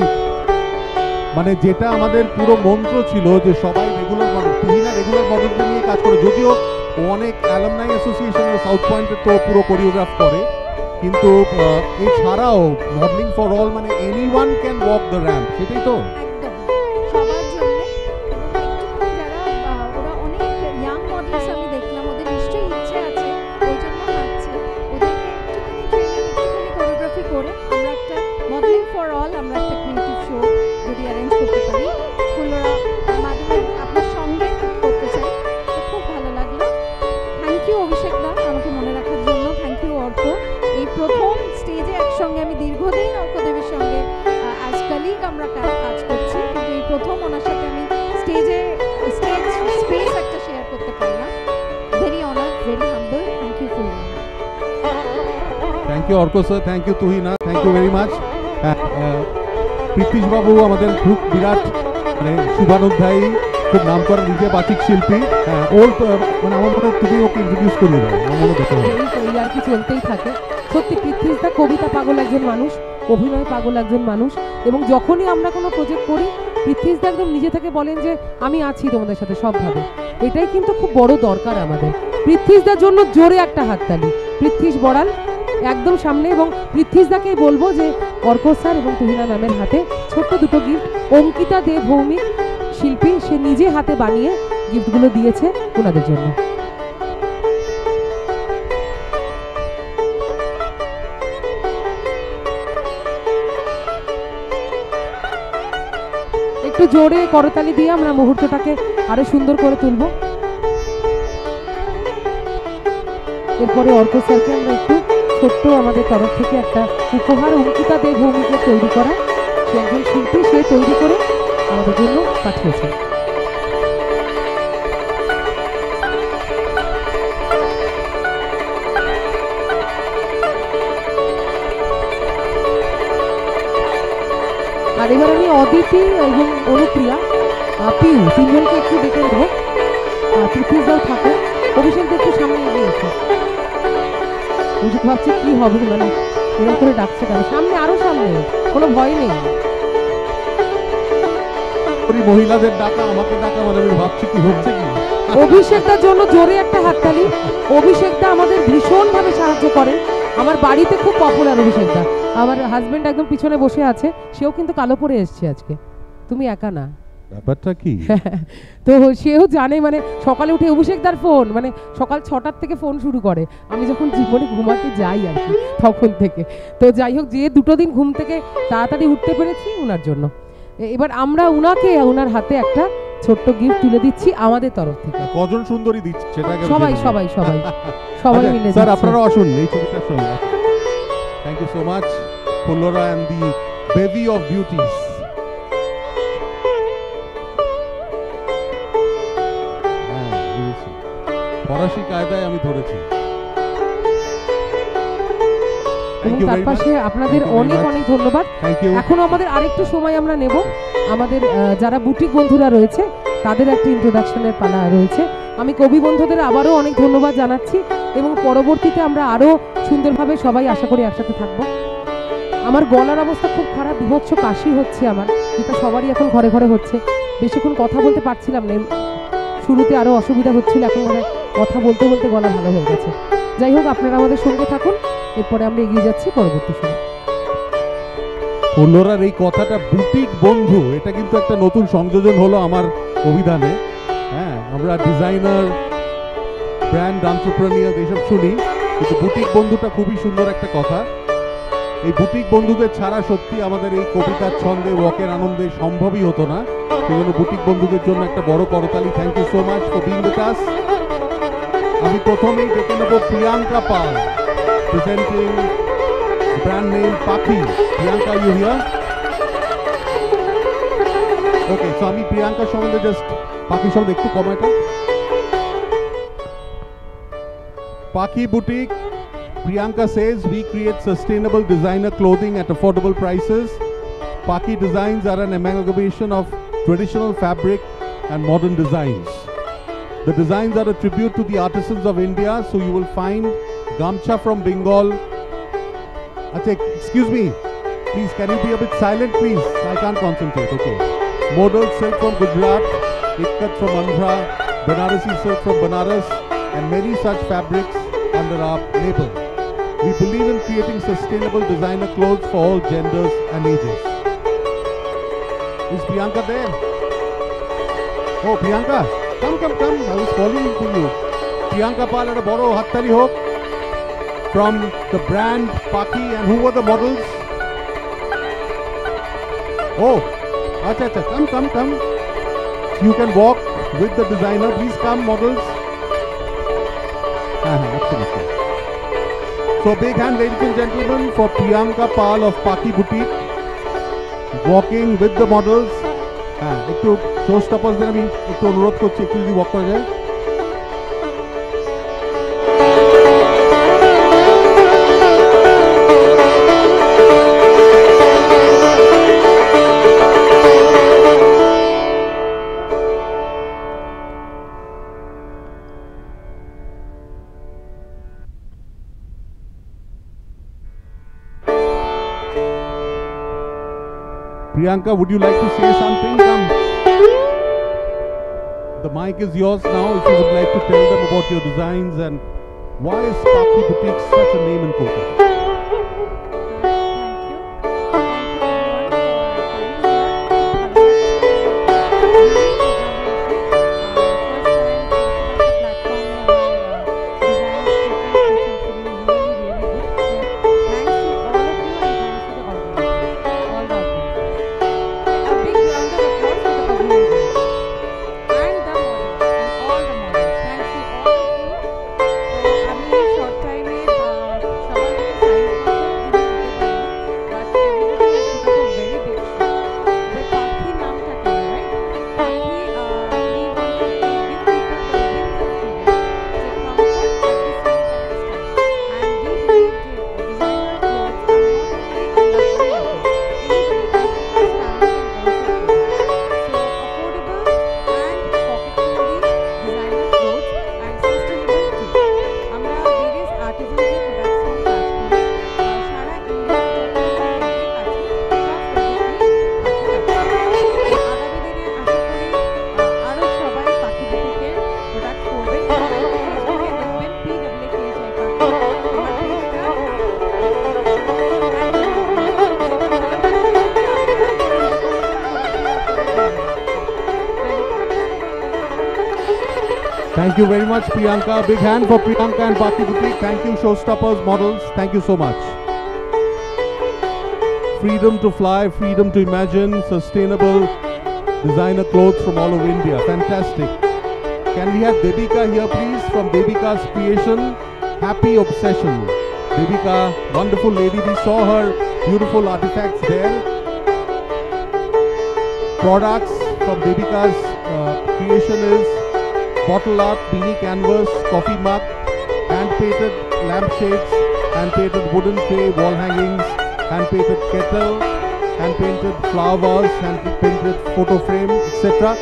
মানে যেটা আমাদের পুরো মন্ত্র ছিল যে সবাই রেগুলার মডেল। তুহিনা রেগুলার মডেলকে নিয়ে কাজ করে, যদিও অনেক অ্যালামনাই অ্যাসোসিয়েশনের সাউথ পয়েন্টে তো পুরো কোরিওগ্রাফ করে, কিন্তু এছাড়াও মডেলিং ফর অল মানে anyone can walk the ramp, সেটাই তো একদম সবার জন্য। যারা ওরা অনেক ইয়াং মডেলস আমি দেখলাম, ওদের নিশ্চয়ই ইচ্ছে আছে, ওই জন্য হাঁটছে। ওদেরকে একটুখানি ট্রেনিং, একটুখানি কোরিওগ্রাফি করে আমরা একটা মডেলিং ফর অল, আমরা একটা ক্রিয়েটিভ শো যদি অ্যারেঞ্জ করতে পারি, ফুলরা মাধ্যমে আপনার সঙ্গে করতে চাই, তো খুব ভালো লাগলো। থ্যাংক ইউ অভিষেকদা আমাকে মনে রাখার জন্য, থ্যাংক ইউ অর্ক। এই প্রথম স্টেজে একসঙ্গে, আমি দীর্ঘদিন অর্কদেবের সঙ্গে অ্যাজ কলিগ আমরা কাজ করছি, কিন্তু এই প্রথম ওনার সাথে আমি স্টেজ স্পেস একটা শেয়ার করতে পারলাম। Very honoured, very humble. Thank you ফুল। Thank you Arko sir, thank you Tuhina, thank you very much. Pritish বাবু আমাদের খুব বিরাট মানে শুভানুধ্যায়ী, খুব নাম করা নিজে বাচিক শিল্পী। ওর মানে আমার মনে হয় তুমি ওকে ইন্ট্রোডিউস করিয়ে দাও, আমার মনে দেখতে হবে আর কি চলতেই থাকে। সত্যি পৃথ্বীদা কবিতা পাগল একজন মানুষ, অভিনয় পাগল একজন মানুষ, এবং যখনই আমরা কোনো প্রজেক্ট করি পৃথ্বীদা একদম নিজে থেকে বলেন যে আমি আছি তোমাদের সাথে সবভাবে। এটাই কিন্তু খুব বড় দরকার আমাদের। পৃথ্বীদার জন্য জোরে একটা হাততালি। পৃথ্বীশ বড়াল একদম সামনে, এবং পৃথ্বীদাকেই বলবো যে অর্ক স্যার এবং তুহিনা ম্যামের হাতে ছোট্ট দুটো গিফট। অঙ্কিতা দে ভৌমিক শিল্পী, সে নিজে হাতে বানিয়ে গিফটগুলো দিয়েছে ওনাদের জন্য। একটু জোরে করতালি দিয়ে আমরা মুহূর্তটাকে আরো সুন্দর করে তুলব। এরপরে অর্ক স্যারকে আমরা একটু ছোট্ট আমাদের তরফ থেকে একটা উপহার অঙ্কিতা দে ভৌমিকের তৈরি করা, সে একজন শিল্পী, সে তৈরি করে আমাদের জন্য পাঠিয়েছে। আর এবার আমি অদিতি এবং অনুপ্রিয়া পিউ তিনজনকে একটু ডেকে নেবো। পৃথ্বীদাও থাকে, অভিষেক একটু সামনে এগিয়ে এসে। অভিষেক ভাবছি কি হবে, মানে এরকম করে ডাকছে কেন? সামনে, আরো সামনে, কোনো ভয় নেই। মহিলাদের ডাকা, আমাকে ডাকা, মানে আমি ভাবছি কি হচ্ছে কি। অভিষেকদার জন্য জোরে একটা হাততালি। অভিষেকদা আমাদের ভীষণ ভাবে সাহায্য করে, আমার বাড়িতে খুব পপুলার অভিষেকদা। আমার হাজবেন্ড একদম পিছনে বসে আছে, সেও কিন্তু কালো পরে এসছে আজকে, তুমি একা না। ব্যাপারটা কি? তো সেও জানে, মানে সকালে উঠে অভিষেকদার ফোন, মানে সকাল 6টার থেকে ফোন শুরু করে, আমি যখন জীবনে ঘুমাতে যাই আর কি তখন থেকে। তো যাই হোক, যে দুটো দিন ঘুম থেকে তাড়াতাড়ি উঠতে পেরেছি ওনার জন্য। এবার আমরা উনাকে, ওনার হাতে একটা ছোট্ট গিফট তুলে দিচ্ছি আমাদের তরফ থেকে। কজন সুন্দরী দিচ্ছে সেটা সবাই সবাই সবাই সবাই মিলে। স্যার আপনারা আসুন এই ছবিটার সঙ্গে। Thank you so much Phullara and the baby of beauties. ফরাসি কায়দায় আমি ধরেছি। তার পাশে আপনাদের অনেক অনেক ধন্যবাদ। এখনো আমাদের আরেকটু সময় আমরা নেব। আমাদের যারা বুটিক বন্ধুরা রয়েছে তাদের একটা ইন্ট্রোডাকশনের পালা রয়েছে। আমি কবি বন্ধুদের আবারও অনেক ধন্যবাদ জানাচ্ছি, এবং পরবর্তীতে আমরা আরো সুন্দরভাবে সবাই আশা করি একসাথে থাকবো। আমার গলার অবস্থা খুব খারাপ, বিভৎস কাশি হচ্ছে আমার, যেটা সবারই এখন ঘরে ঘরে হচ্ছে। বেশিক্ষণ কথা বলতে পারছিলাম না, শুরুতে আরো অসুবিধা হচ্ছিল, এখন কথা বলতে বলতে গলা ভালো হয়ে গেছে। যাই হোক, আপনারা আমাদের সঙ্গে থাকুন, এরপরে আমরা এগিয়ে যাচ্ছি পরবর্তী সময়। ফুল্লরার এই কথাটা বুটিক বন্ধু, এটা কিন্তু একটা নতুন সংযোজন হলো আমার অভিধানে। হ্যাঁ, আমরা ডিজাইনার, ব্র্যান্ড এন্টারপ্রেনিয়র এইসব শুনি, কিন্তু বুটিক বন্ধুটা খুবই সুন্দর একটা কথা। এই বুটিক বন্ধুদের ছাড়া সত্যি আমাদের এই কবিতার ছন্দে, ওয়াকের আনন্দে সম্ভবই হতো না। সেজন্য বুটিক বন্ধুদের জন্য একটা বড় করতালি। Thank you so much for being with us. আমি প্রথমেই ডেকে নেব Priyanka Pal, presenting brand name Paki. Priyanka, you here? Okay, so আমি প্রিয়াঙ্কা সম্বন্ধে জাস্ট পাখি সম্বন্ধে একটু কমাইটা। Paki Boutique, Priyanka says we create sustainable designer clothing at affordable prices. Paki designs are an amalgamation of traditional fabric and modern designs. The designs are a tribute to the artisans of India, so you will find Gamcha from Bengal. Excuse me, please can you be a bit silent please? I can't concentrate. Okay. Modal silk from Gujarat, Ikkat from Andhra, Banarasi silk from Banaras, and many such fabrics under our label. We believe in creating sustainable designer clothes for all genders and ages. Is Priyanka there? Oh, Priyanka, come. I was calling to you. Priyanka Pal at a boro hattali hok. From the brand Paki, and who were the models? Oh, acha, come. You can walk with the designer. Please come, models. Absolutely. So big hand, ladies and gentlemen, for Priyanka Pal of Paki Boutique, walking with the models. একটু showstoppers আমি একটু অনুরোধ করছি, একটু যদি walk করা যায়। Priyanka, would you like to say something? Come. The mic is yours now if you would like to tell them about your designs and why is Paki Boutique such a name in Kolkata? Thank you very much, Priyanka. Big hand for Priyanka and Paki Boutique. Thank you, Showstoppers models. Thank you so much. Freedom to fly, freedom to imagine, sustainable designer clothes from all over India. Fantastic. Can we have Devika here, please, from Devika's Creation, Happy Obsession. Devika, wonderful lady. We saw her beautiful artifacts there. Products from Devika's Creation is bottle art, beanie canvas, coffee mug, hand-painted lampshades, hand-painted wooden tray, wall hangings, hand-painted kettle, hand-painted flower vase, hand-painted photo frame, etc.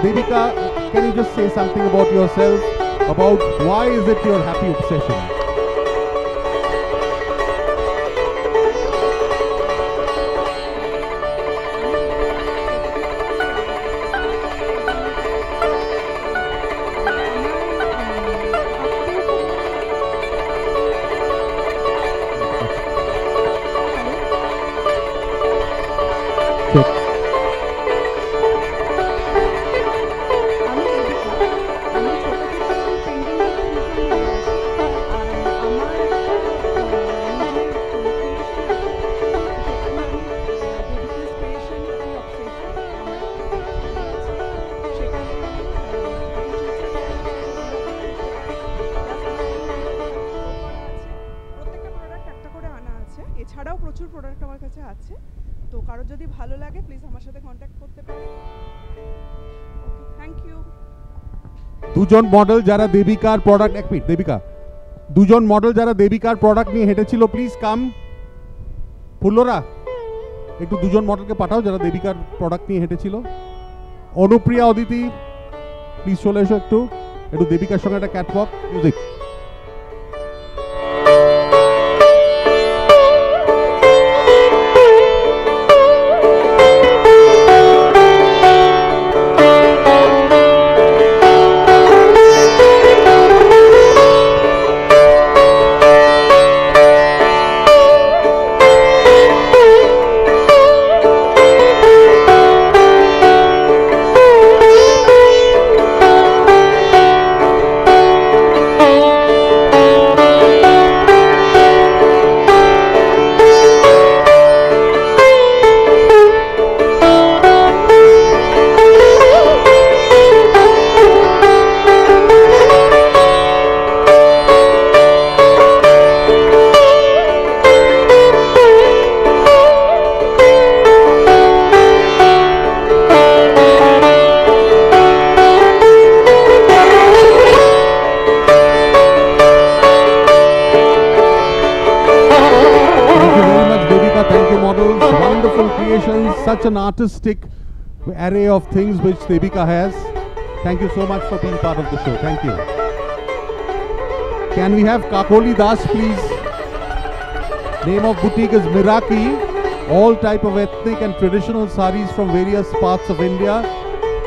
Devika, can you just say something about yourself, about why is it your happy obsession? এছাড়াও প্রচুর product আমার কাছে আছে, তো কারো যদি ভালো লাগে প্লিজ আমার সাথে কন্ট্যাক্ট করতে পারেন। Thank you. দুজন মডেল যারা দেবিকার প্রোডাক্ট, এক মিনিট দেবিকা, দুজন মডেল যারা দেবিকার প্রোডাক্ট নিয়ে হেঁটেছিল প্লিজ কাম। ফুল্লরা একটু দুজন মডেলকে পাঠাও যারা দেবিকার প্রোডাক্ট নিয়ে হেঁটেছিল। অনুপ্রিয়া, অদিতি প্লিজ চলে এসো, একটু একটু দেবিকার সঙ্গে একটা catwalk. Music. Such an artistic array of things which Devika has. Thank you so much for being part of the show. Thank you. Can we have Kakoli Das, please? Name of boutique is Miraki. all type of ethnic and traditional sarees from various parts of India.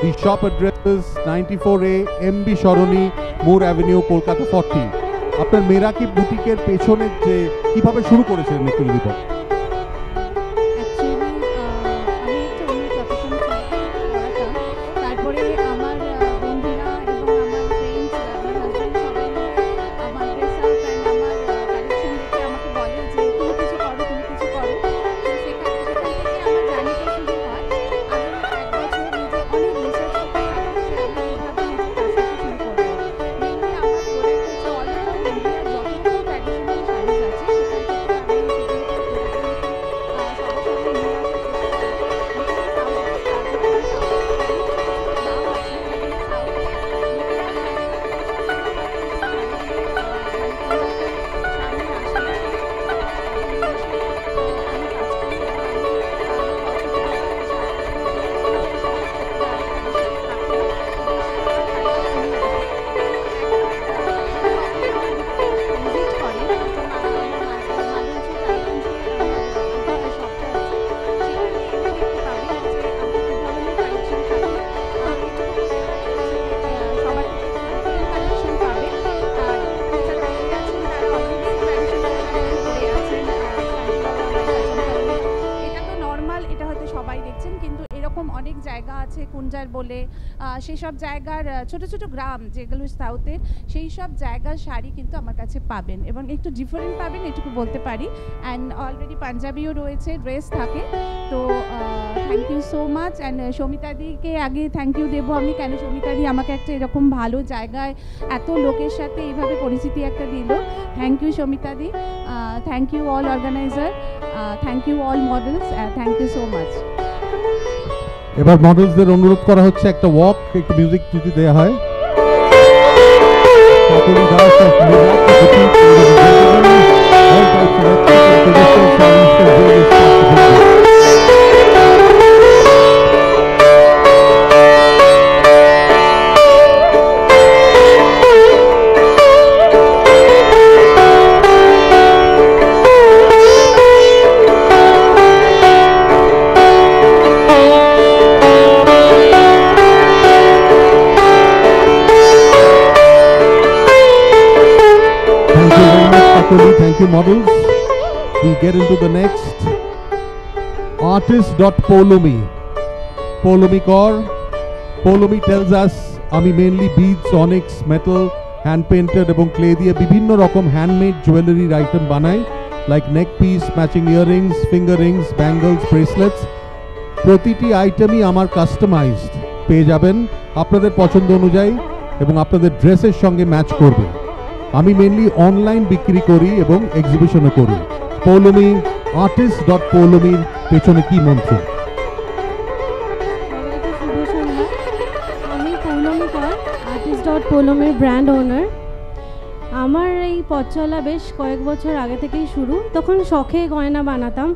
The shop address is 94A MB Sharoni, Moore Avenue, Kolkata 40. আপনার মেরাকি বুটিকের পেছনে যে কিভাবে শুরু করেছিলেন একটু যদি বলেন। কুঞ্জার বলে সেই সব জায়গার ছোট ছোট গ্রাম যেগুলো সাউথের সেই সব জায়গার শাড়ি কিন্তু আমার কাছে পাবেন এবং একটু ডিফারেন্ট পাবেন এটুকু বলতে পারি। অ্যান্ড অলরেডি পাঞ্জাবিও রয়েছে, ড্রেস থাকে। তো thank you so much. And সৌমিতাদিকে আগে থ্যাংক ইউ দেবো আমি, কেন সৌমিতাদি আমাকে একটা এরকম ভালো জায়গায় এত লোকের সাথে এইভাবে পরিস্থিতি একটা দিল। থ্যাংক ইউ সৌমিতাদি, thank you all organizer, thank you all models, thank you so much. এবার মডেলসদের অনুরোধ করা হচ্ছে একটা ওয়াক, একটু মিউজিক যদি দেওয়া হয়। Thank you models. We get into the next. Artist.polomi. Polomi Kaur. Polomi tells us আমি mainly beads, onyx, metal, hand painted এবং clay দিয়ে বিভিন্ন রকম handmade jewelry item বানাই, like neck piece, matching earrings, finger rings, bangles, bracelets. প্রতিটি আইটেমই আমার customised পেয়ে যাবেন আপনাদের পছন্দ অনুযায়ী এবং আপনাদের ড্রেসের সঙ্গে ম্যাচ করবে। আমি মেনলি অনলাইন বিক্রি করি এবং এক্সিবিশনও করি। পৌলমি, artist.polomiর পেছনে কি মন্ত্র? আমি পৌলমি কর, artist.polomiর ব্র্যান্ড ওনার। আমার এই পথ চলা বেশ কয়েক বছর আগে থেকেই শুরু। তখন শখে গয়না বানাতাম,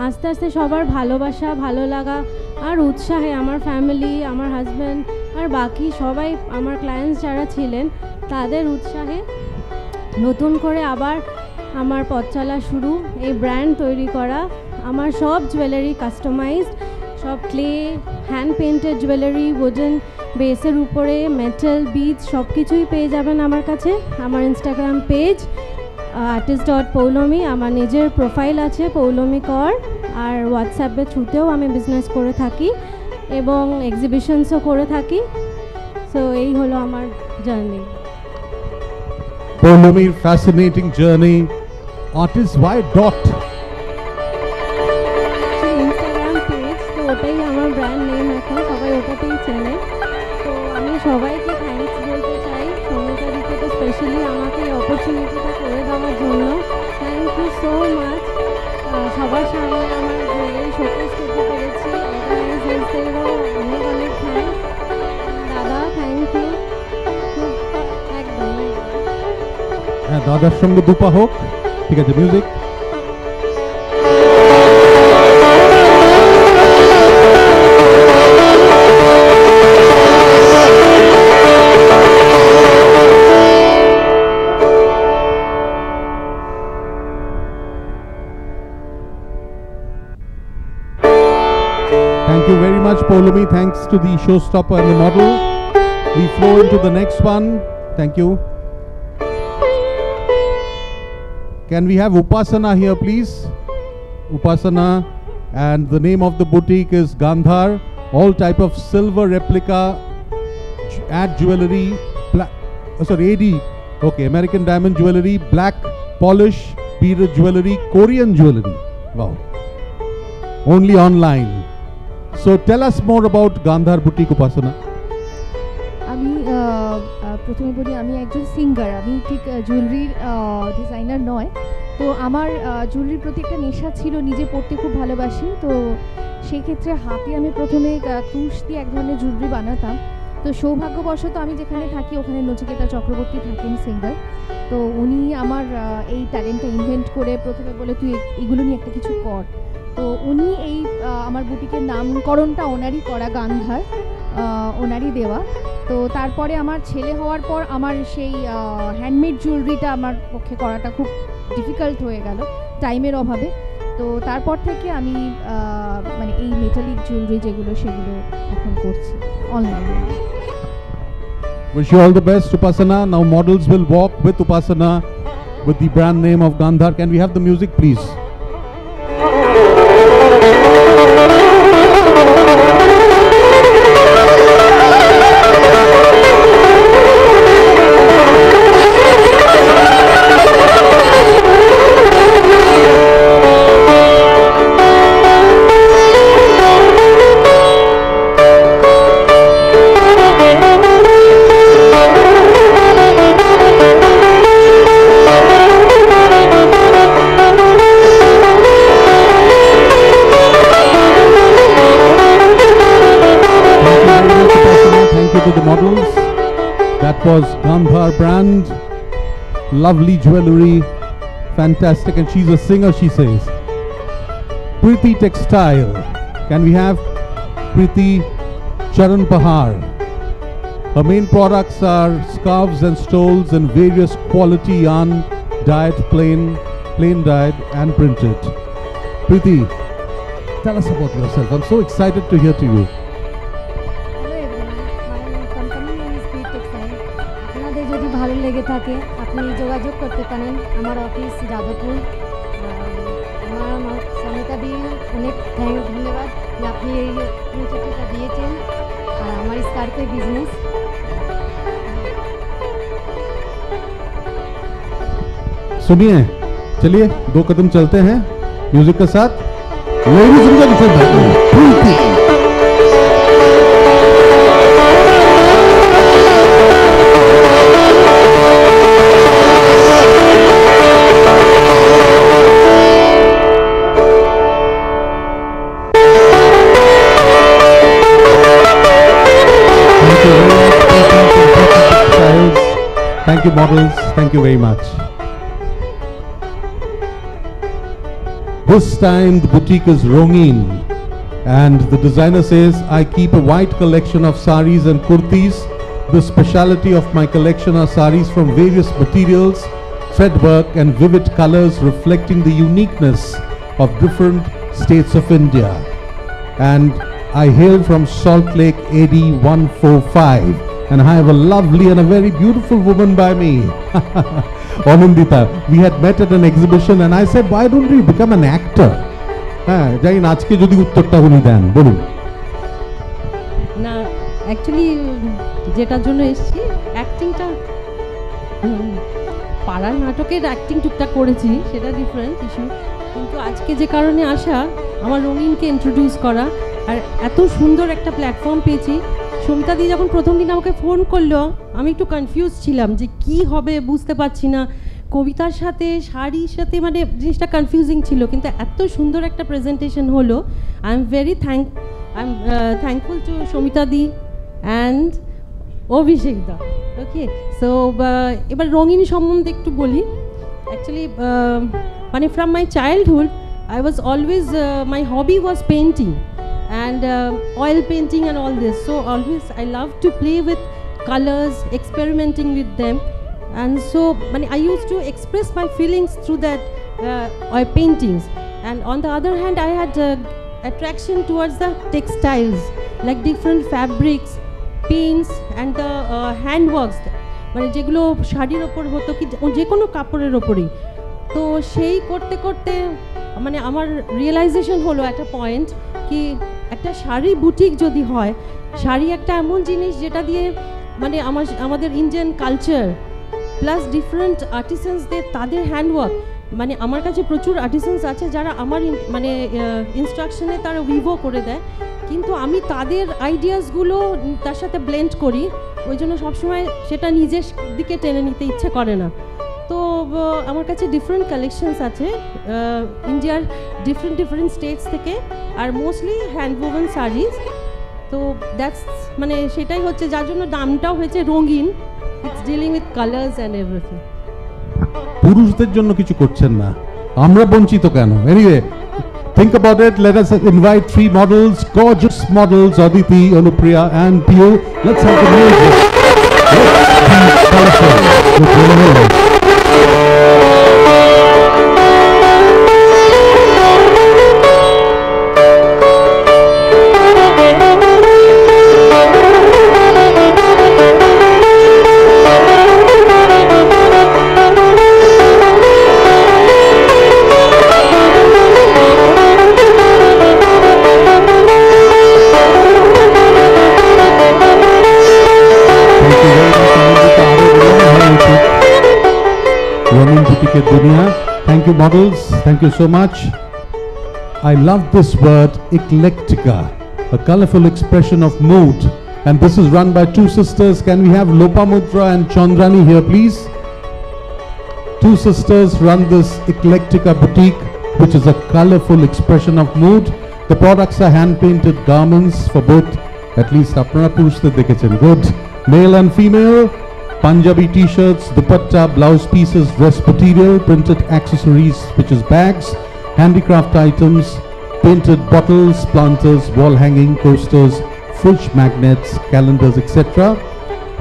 আস্তে আস্তে সবার ভালোবাসা, ভালো লাগা আর উৎসাহে আমার ফ্যামিলি, আমার হাজব্যান্ড আর বাকি সবাই আমার ক্লায়েন্টস যারা ছিলেন তাদের উৎসাহে নতুন করে আবার আমার পথ চলা শুরু, এই ব্র্যান্ড তৈরি করা। আমার সব জুয়েলারি কাস্টমাইজড, সব clay, hand painted jewellery, wooden বেসের উপরে মেটাল, বিডস সব কিছুই পেয়ে যাবেন আমার কাছে। আমার ইনস্টাগ্রাম পেজ artist.polomi, আমার নিজের প্রোফাইল আছে পৌলমি কর, আর হোয়াটসঅ্যাপের থ্রুতেও আমি বিজনেস করে থাকি এবং এক্সিবিশনসও করে থাকি। সো এই হলো আমার journey. Polomi's fascinating journey. Artist why dot? Instagram page, তো ওটাই আমার ব্র্যান্ড নেম, এখন সবাই ওটাতেই চেনে। তো আমি সবাইকে থ্যাঙ্কস বলতে চাই, সৌমিতা দিকে তো স্পেশালি আমাকে এই অপরচুনিটিটা করে দেওয়ার জন্য। Thank you so much. সবার সামনে আমার জুয়েলারি শোকেস করতে পেরেছি, অর্গানাইজার্সদেরও অনেক অনেক থ্যাঙ্কস। দাদা থ্যাংক ইউ। একদম হ্যাঁ, দাদার সঙ্গে দুপা হোক। ঠিক আছে, music. Poulomi. Thanks to the showstopper and the model. We flow into the next one. Thank you. Can we have Upasana here, please? Upasana, and the name of the boutique is Gandhar. All type of silver replica, ad jewelry, AD. Okay, American diamond jewelry, black polish, beaded jewelry, Korean jewelry. Wow. Only online. So tell us more about Gandhar boutique, Upasana. আমি প্রথমে বলি আমি একজন singer, আমি ঠিক জুয়েলারির designer নয়। তো আমার জুয়েলারির প্রতি একটা নেশা ছিল, নিজে পড়তে খুব ভালোবাসি। তো সেই ক্ষেত্রে হাতে আমি প্রথমে ক্রুশ দিয়ে এক ধরনের জুয়েলারি বানাতাম। তো সৌভাগ্যবশত আমি যেখানে থাকি ওখানে নচিকেতা চক্রবর্তী থাকেন সিঙ্গার। তো উনি আমার এই ট্যালেন্টটা ইনভেন্ট করে প্রথমে বলে তুই এগুলো নিয়ে একটা কিছু কর। তো উনি এই আমার বুটিকের নামকরণটা ওনারই করা, গান্ধার ওনারই দেওয়া। তো তারপরে আমার ছেলে হওয়ার পর আমার সেই হ্যান্ডমেড জুয়েলারিটা আমার পক্ষে করাটা খুব ডিফিকাল্ট হয়ে গেল টাইমের অভাবে। তো তারপর থেকে আমি মানে এই মেটালিক জুয়েলারি যেগুলো সেগুলো এখন করছি অনলাইনে। Wish you all the best, Upasana. Now models will walk with Upasana with the brand name of Gandhar. Can we have the music, please? To the models, that was Gandhar brand, lovely jewelry, fantastic, and she's a singer, she says. Priti Textile, can we have Priti Charan Pahar? Her main products are scarves and stoles in various quality yarn, dyed plain dyed and printed. Priti, tell us about yourself. I'm so excited to hear to you. ভালো লেগে থাকে আপনি যোগাযোগ করতে পারেন। আমার office Jadavpur. আমার সমিতা দি অনেক ধন্যবাদ যে আপনি এই ইনিশিয়েটিভটা দিয়েছেন আর আমার স্কার্ফে বিজনেস। सुनिए, चलिए 2 कदम चलते हैं म्यूजिक के साथ। Ladies and gentleman, Preeti. Thank you, models. Thank you very much. This time the boutique is Rongin, and the designer says, I keep a wide collection of saris and kurtis. The speciality of my collection are saris from various materials, threadwork and vivid colors reflecting the uniqueness of different states of India. And I hail from Salt Lake AD 145. And I have a lovely and a very beautiful woman by me, Anandita. We had met at an exhibition and I said, why don't you become an actor? জানি না আজকে যদি উত্তরটা উনি দেন, বলুন। না, actually যেটার জন্য এসেছি অ্যাক্টিংটা, পাড়ার নাটকের অ্যাক্টিং টুকটাক করেছি, সেটা ডিফারেন্ট ইস্যু। কিন্তু আজকে যে কারণে আসা, আমার রঙিনকে ইন্ট্রোডিউস করা, আর এত সুন্দর একটা প্ল্যাটফর্ম পেয়েছি। সমিতা দি যখন প্রথম দিন আমাকে ফোন করলো, আমি একটু কনফিউজ ছিলাম যে কি হবে, বুঝতে পারছি না। কবিতার সাথে শাড়ির সাথে মানে জিনিসটা কনফিউজিং ছিল, কিন্তু এত সুন্দর একটা প্রেজেন্টেশন হলো। I am thankful to Samita দি অ্যান্ড অভিষেক দা। ওকে, সো এবার রঙিন সম্বন্ধে একটু বলি। অ্যাকচুয়ালি মানে from my childhood I was always, my hobby was painting and oil painting and all this. So always I love to play with colors, experimenting with them. And so I used to express my feelings through that oil paintings. And on the other hand, I had attraction towards the textiles. like different fabrics, pins and the handworks, মানে যেগুলো শাড়ির ওপর হতো কি যে কোনো কাপড়ের ওপরেই। তো সেই করতে করতে মানে আমার রিয়েলাইজেশন হলো একটা পয়েন্ট কি একটা শাড়ি বুটিক যদি হয়, শাড়ি একটা এমন জিনিস যেটা দিয়ে মানে আমাদের ইন্ডিয়ান কালচার প্লাস ডিফারেন্ট আর্টিসানসদের তাদের হ্যান্ডওয়ার্ক, মানে আমার কাছে প্রচুর আর্টিসানস আছে যারা আমার মানে ইনস্ট্রাকশনে তারা উইভও করে দেয়, কিন্তু আমি তাদের আইডিয়াসগুলো তার সাথে ব্লেন্ড করি, ওই জন্য সবসময় সেটা নিজের দিকে টেনে নিতে ইচ্ছে করে না। তো আমার কাছে ডিফারেন্ট কালেকশনস আছে ইন্ডিয়ার ডিফারেন্ট স্টেটস থেকে, আর মোস্টলি হ্যান্ডওভেন শাড়িজ। তো দ্যাটস মানে সেটাই হচ্ছে যার জন্য দামটাও হয়েছে রঙিন, it's dealing with colours and everything. পুরুষদের জন্য কিছু করছেন না, আমরা বঞ্চিত কেন? Anyway, think about it. Let us invite 3 models, gorgeous models, Aditi, Anupriya and Piyu. Let's have the music. Let's be colorful. Thank you models, thank you so much. I love this word eclectica, a colorful expression of mood, and this is run by 2 sisters. Can we have Lopamudra and Chandrani here please? 2 sisters run this eclectica boutique, which is a colorful expression of mood. The products are hand painted garments for both, at least apnara purushদের দেখেছেন, good, male and female. Punjabi t-shirts, dupatta, blouse pieces, dress material, printed accessories which is bags, handicraft items, painted bottles, planters, wall hanging, coasters, fridge magnets, calendars, etc.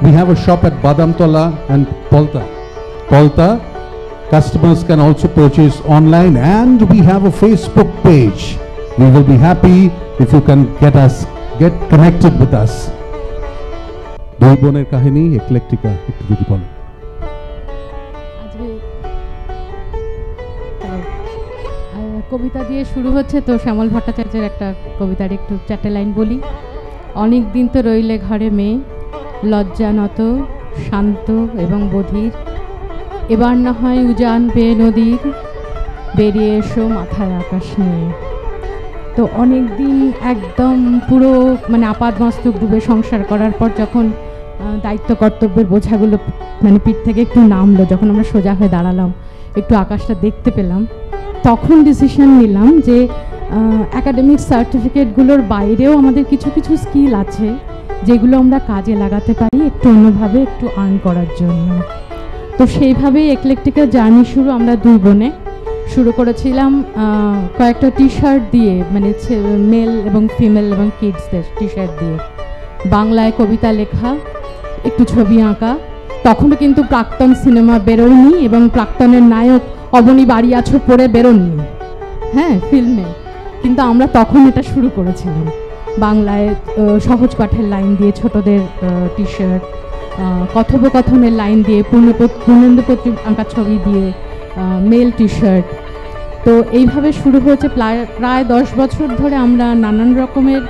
We have a shop at Badamtola and Polta. Customers can also purchase online, and we have a Facebook page. We will be happy if you can get connected with us. দুই বোনের কাহিনী একলেকটিকা একটু যদি বলেন। কবিতা দিয়ে শুরু হচ্ছে, তো শ্যামল ভট্টাচার্যের একটা কবিতার একটু 4টে লাইন বলি। অনেক দিন তো রইলে ঘরে মেয়ে, লজ্জানত শান্ত এবং বধির, এবার না হয় উজান পেয়ে নদীর, বেরিয়ে এসো মাথায় আকাশ নিয়ে। তো অনেক দিন একদম পুরো মানে আপাদমস্তক ডুবে সংসার করার পর যখন দায়িত্ব কর্তব্যের বোঝাগুলো মানে পিঠ থেকে একটু নামলো, যখন আমরা সোজা হয়ে দাঁড়ালাম, একটু আকাশটা দেখতে পেলাম, তখন ডিসিশন নিলাম যে অ্যাকাডেমিক সার্টিফিকেটগুলোর বাইরেও আমাদের কিছু কিছু স্কিল আছে যেগুলো আমরা কাজে লাগাতে পারি একটু অন্যভাবে একটু আর্ন করার জন্য। তো সেইভাবেই একলেকটিকার জার্নি শুরু। আমরা 2 বোনে শুরু করেছিলাম কয়েকটা টি-শার্ট দিয়ে, মানে মেল এবং ফিমেল এবং কিডসদের টি-শার্ট দিয়ে, বাংলায় কবিতা লেখা, একটু ছবি আঁকা। তখনও কিন্তু প্রাক্তন সিনেমা বেরোয়নি এবং প্রাক্তনের নায়ক অবনী বাড়ি আছো পড়ে বেরোননি, হ্যাঁ, ফিল্মে, কিন্তু আমরা তখন এটা শুরু করেছিলাম বাংলায় সহজ পাঠের লাইন দিয়ে ছোটদের টি-শার্ট, কথোপকথনের লাইন দিয়ে, পূর্ণেন্দু আঁকা ছবি দিয়ে মেল টি-শার্ট। তো এইভাবে শুরু হয়েছে। প্রায় 10 বছর ধরে আমরা নানান রকমের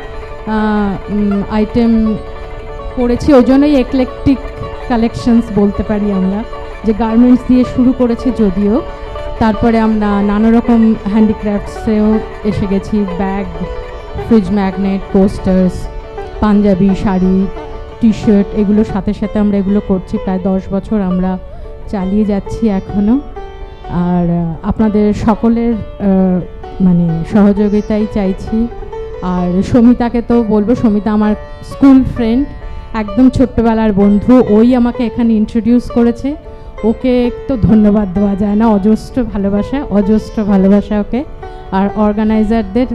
আইটেম করেছি, ওই জন্যই একলেকটিক কালেকশনস বলতে পারি আমরা, যে গার্মেন্টস দিয়ে শুরু করেছে যদিও, তারপরে আমরা নানা রকম হ্যান্ডিক্রাফটসেও এসে গেছি, bag, fridge magnet, coasters, Punjabi sari, T-shirt, এগুলোর সাথে সাথে আমরা এগুলো করছি। প্রায় 10 বছর আমরা চালিয়ে যাচ্ছি এখনও। আর আপনাদের সকলের মানে সহযোগিতাই চাইছি। আর সমিতাকে তো বলবো, সমিতা আমার স্কুল ফ্রেন্ড, একদম ছোট্টবেলার বন্ধু, ওই আমাকে এখানে ইন্ট্রোডিউস করেছে, ওকে তো ধন্যবাদ দেওয়া যায় না, অজস্র ভালোবাসা ওকে। আর অর্গানাইজারদের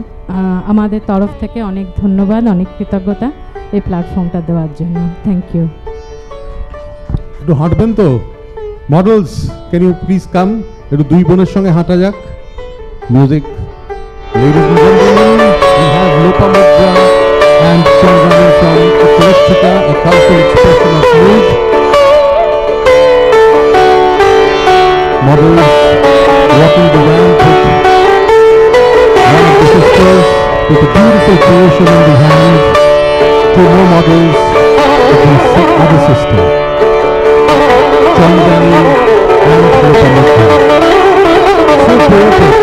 আমাদের তরফ থেকে অনেক ধন্যবাদ, অনেক কৃতজ্ঞতা এই প্ল্যাটফর্মটা দেওয়ার জন্য। Thank you. একটু হাঁটবেন তো models, can you please come, একটু 2 বোনের সঙ্গে হাঁটা যাক। Music, ladies and gentlemen, we have Lopamudra and Chandra colorful expression of mood. Models walking the ramp with one of the sisters with a beautiful creation in the hand. Two more models with the other sister. Chandani and Lopamukkha. So poetic,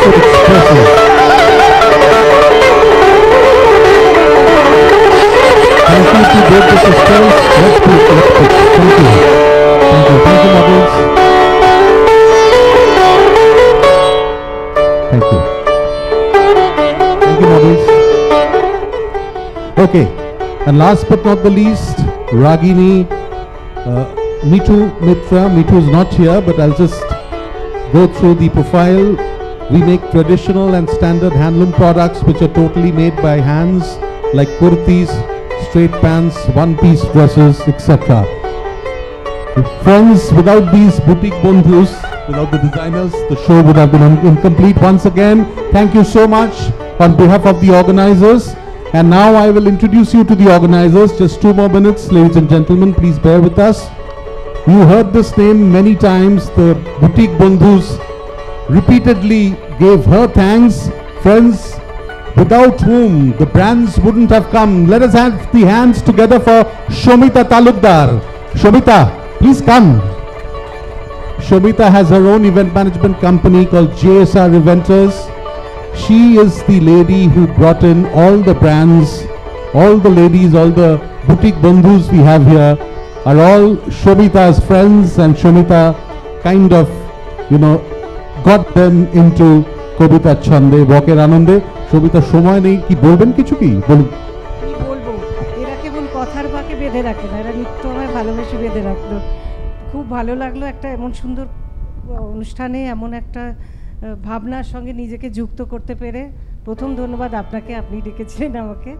so expressive. Thank you to both the sisters. Let's put. Thank you. Thank you, models. Thank you. Thank you, models. Okay, and last but not the least, Ragini, Mitu Mitra. Mitu is not here, but I'll just go through the profile. We make traditional and standard handloom products which are totally made by hands, like kurtis, straight pants, one-piece dresses, etc. Friends, without these boutique bondhus, without the designers, the show would have been incomplete. Once again, thank you so much on behalf of the organizers. And now I will introduce you to the organizers. Just 2 more minutes, ladies and gentlemen, please bear with us. You heard this name many times. The boutique bondhus repeatedly gave her thanks. Friends, without whom the brands wouldn't have come. Let us have the hands together for Shomita Talukdar. Shomita, please come. Shomita has her own event management company called JSR Eventers. She is the lady who brought in all the brands, all the ladies, all the boutique bandhus we have here are all Shomita's friends, and Shomita kind of, got them into Kobita Chande, Walker Anande. Shomita সময় নেই, কি বলবেন কিছু কি বলুন? কি বলবো, এরা কেবল কথার বাঁকে বেঁধে রাখে না, এরা নিত্য আমায় ভালোবেসে বেঁধে রাখলো। খুব ভালো লাগলো একটা এমন সুন্দর অনুষ্ঠানে এমন একটা ভাবনার সঙ্গে নিজেকে যুক্ত করতে পেরে। প্রথম ধন্যবাদ আপনাকে, আপনি ডেকেছিলেন আমাকে।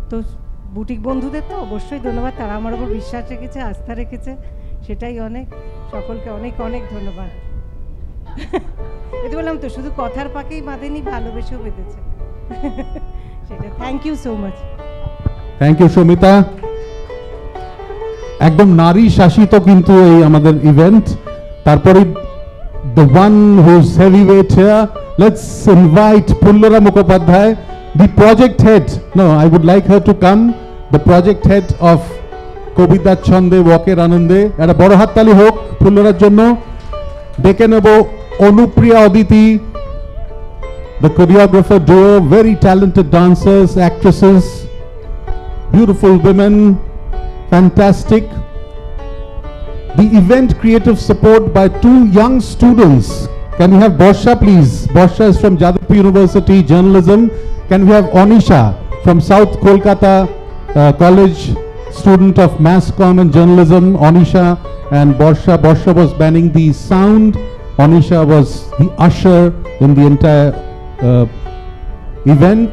তো বুটিক বন্ধুদের তো অবশ্যই ধন্যবাদ, তারা আমার উপর বিশ্বাস রেখেছে, আস্থা রেখেছে, সেটাই অনেক। সকলকে অনেক অনেক ধন্যবাদ। এটা বললাম তো, শুধু কথার পাকেই বাঁধেনি, ভালোবেসেও বেঁধেছে। সেটা thank you so much. Thank you Shamita. একদম নারী শাসিত কিন্তু এই আমাদের ইভেন্ট। তারপরে the one who's heavyweight here, let's invite Pullura Mukhopadhyay, the project head. No, I would like her to come, the project head of Kobita Chande Walker Anande. Eta boro hattali hok Pullurar jonno। ডেকে নেব Anupriya Aditi, the choreographer duo, very talented dancers, actresses, beautiful women, fantastic. The event creative support by 2 young students. Can we have Borsha, please? Borsha is from Jadavpur University, journalism. Can we have Onisha from South Kolkata College, student of Mass Comm and Journalism? Onisha and Borsha. Borsha was banning the sound. Onisha was the usher in the entire event.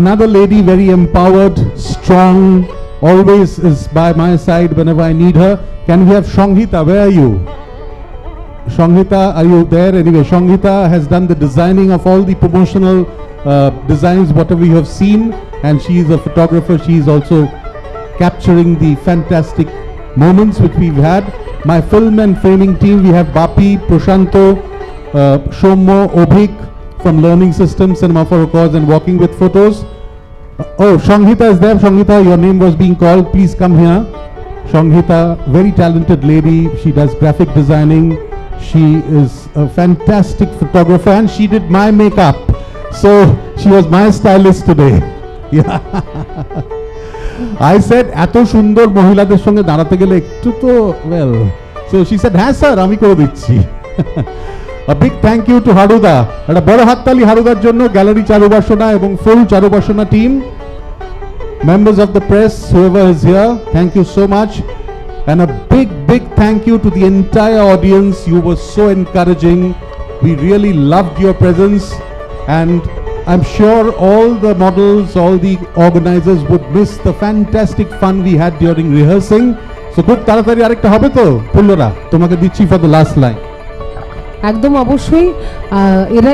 Another lady, very empowered, strong, always is by my side whenever I need her. Can we have Shanghita? Where are you? Shanghita, are you there? Anyway, Shanghita has done the designing of all the promotional designs, whatever you have seen, and she is a photographer. She is also capturing the fantastic moments which we've had. My film and framing team, we have Bapi, Prashanto, Shommo, Obhik from Learning Systems, Cinema for a Cause and Walking with Photos. Oh, Shanghita is there. Shanghita, your name was being called. Please come here. Shanghita, very talented lady. She does graphic designing. She is a fantastic photographer, and she did my makeup. So she was my stylist today. Yeah. I said, এত সুন্দর মহিলাদের সঙ্গে দাঁড়াতে গেলে একটু তো well. So she said, হ্যাঁ sir, আমি করে দিচ্ছি। A big thank you to Haruda. একটা বড় হাততালি হারুদার জন্য, গ্যালারি চারুবাসনা এবং ফুল চারুবাসনা team, members of the press, whoever is here, thank you so much. And a big thank you to the entire audience. You were so encouraging. We really loved your presence, and I'm sure all the models, all the organizers would miss the fantastic fun we had during rehearsing. So খুব তাড়াতাড়ি আরেকটা হবে তো? পুল্লরা, তোমাকে দিচ্ছি for the last line. একদম অবশ্যই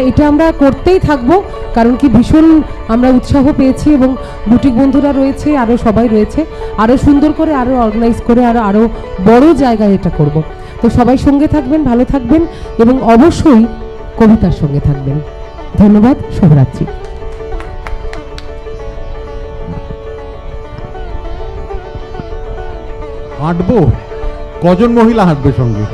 এটা আমরা করতেই থাকবো, কারণ কি ভীষণ আমরা উৎসাহ পেয়েছি এবং বুটিক বন্ধুরা রয়েছে, আরও সবাই রয়েছে, আরও সুন্দর করে আরও অর্গানাইজ করে আরও বড় জায়গায় এটা করব। তো সবাই সঙ্গে থাকবেন, ভালো থাকবেন এবং অবশ্যই কবিতার সঙ্গে থাকবেন। ধন্যবাদ, শুভরাত্রি। হাঁটবো? কজন মহিলা হাঁটবে সঙ্গে?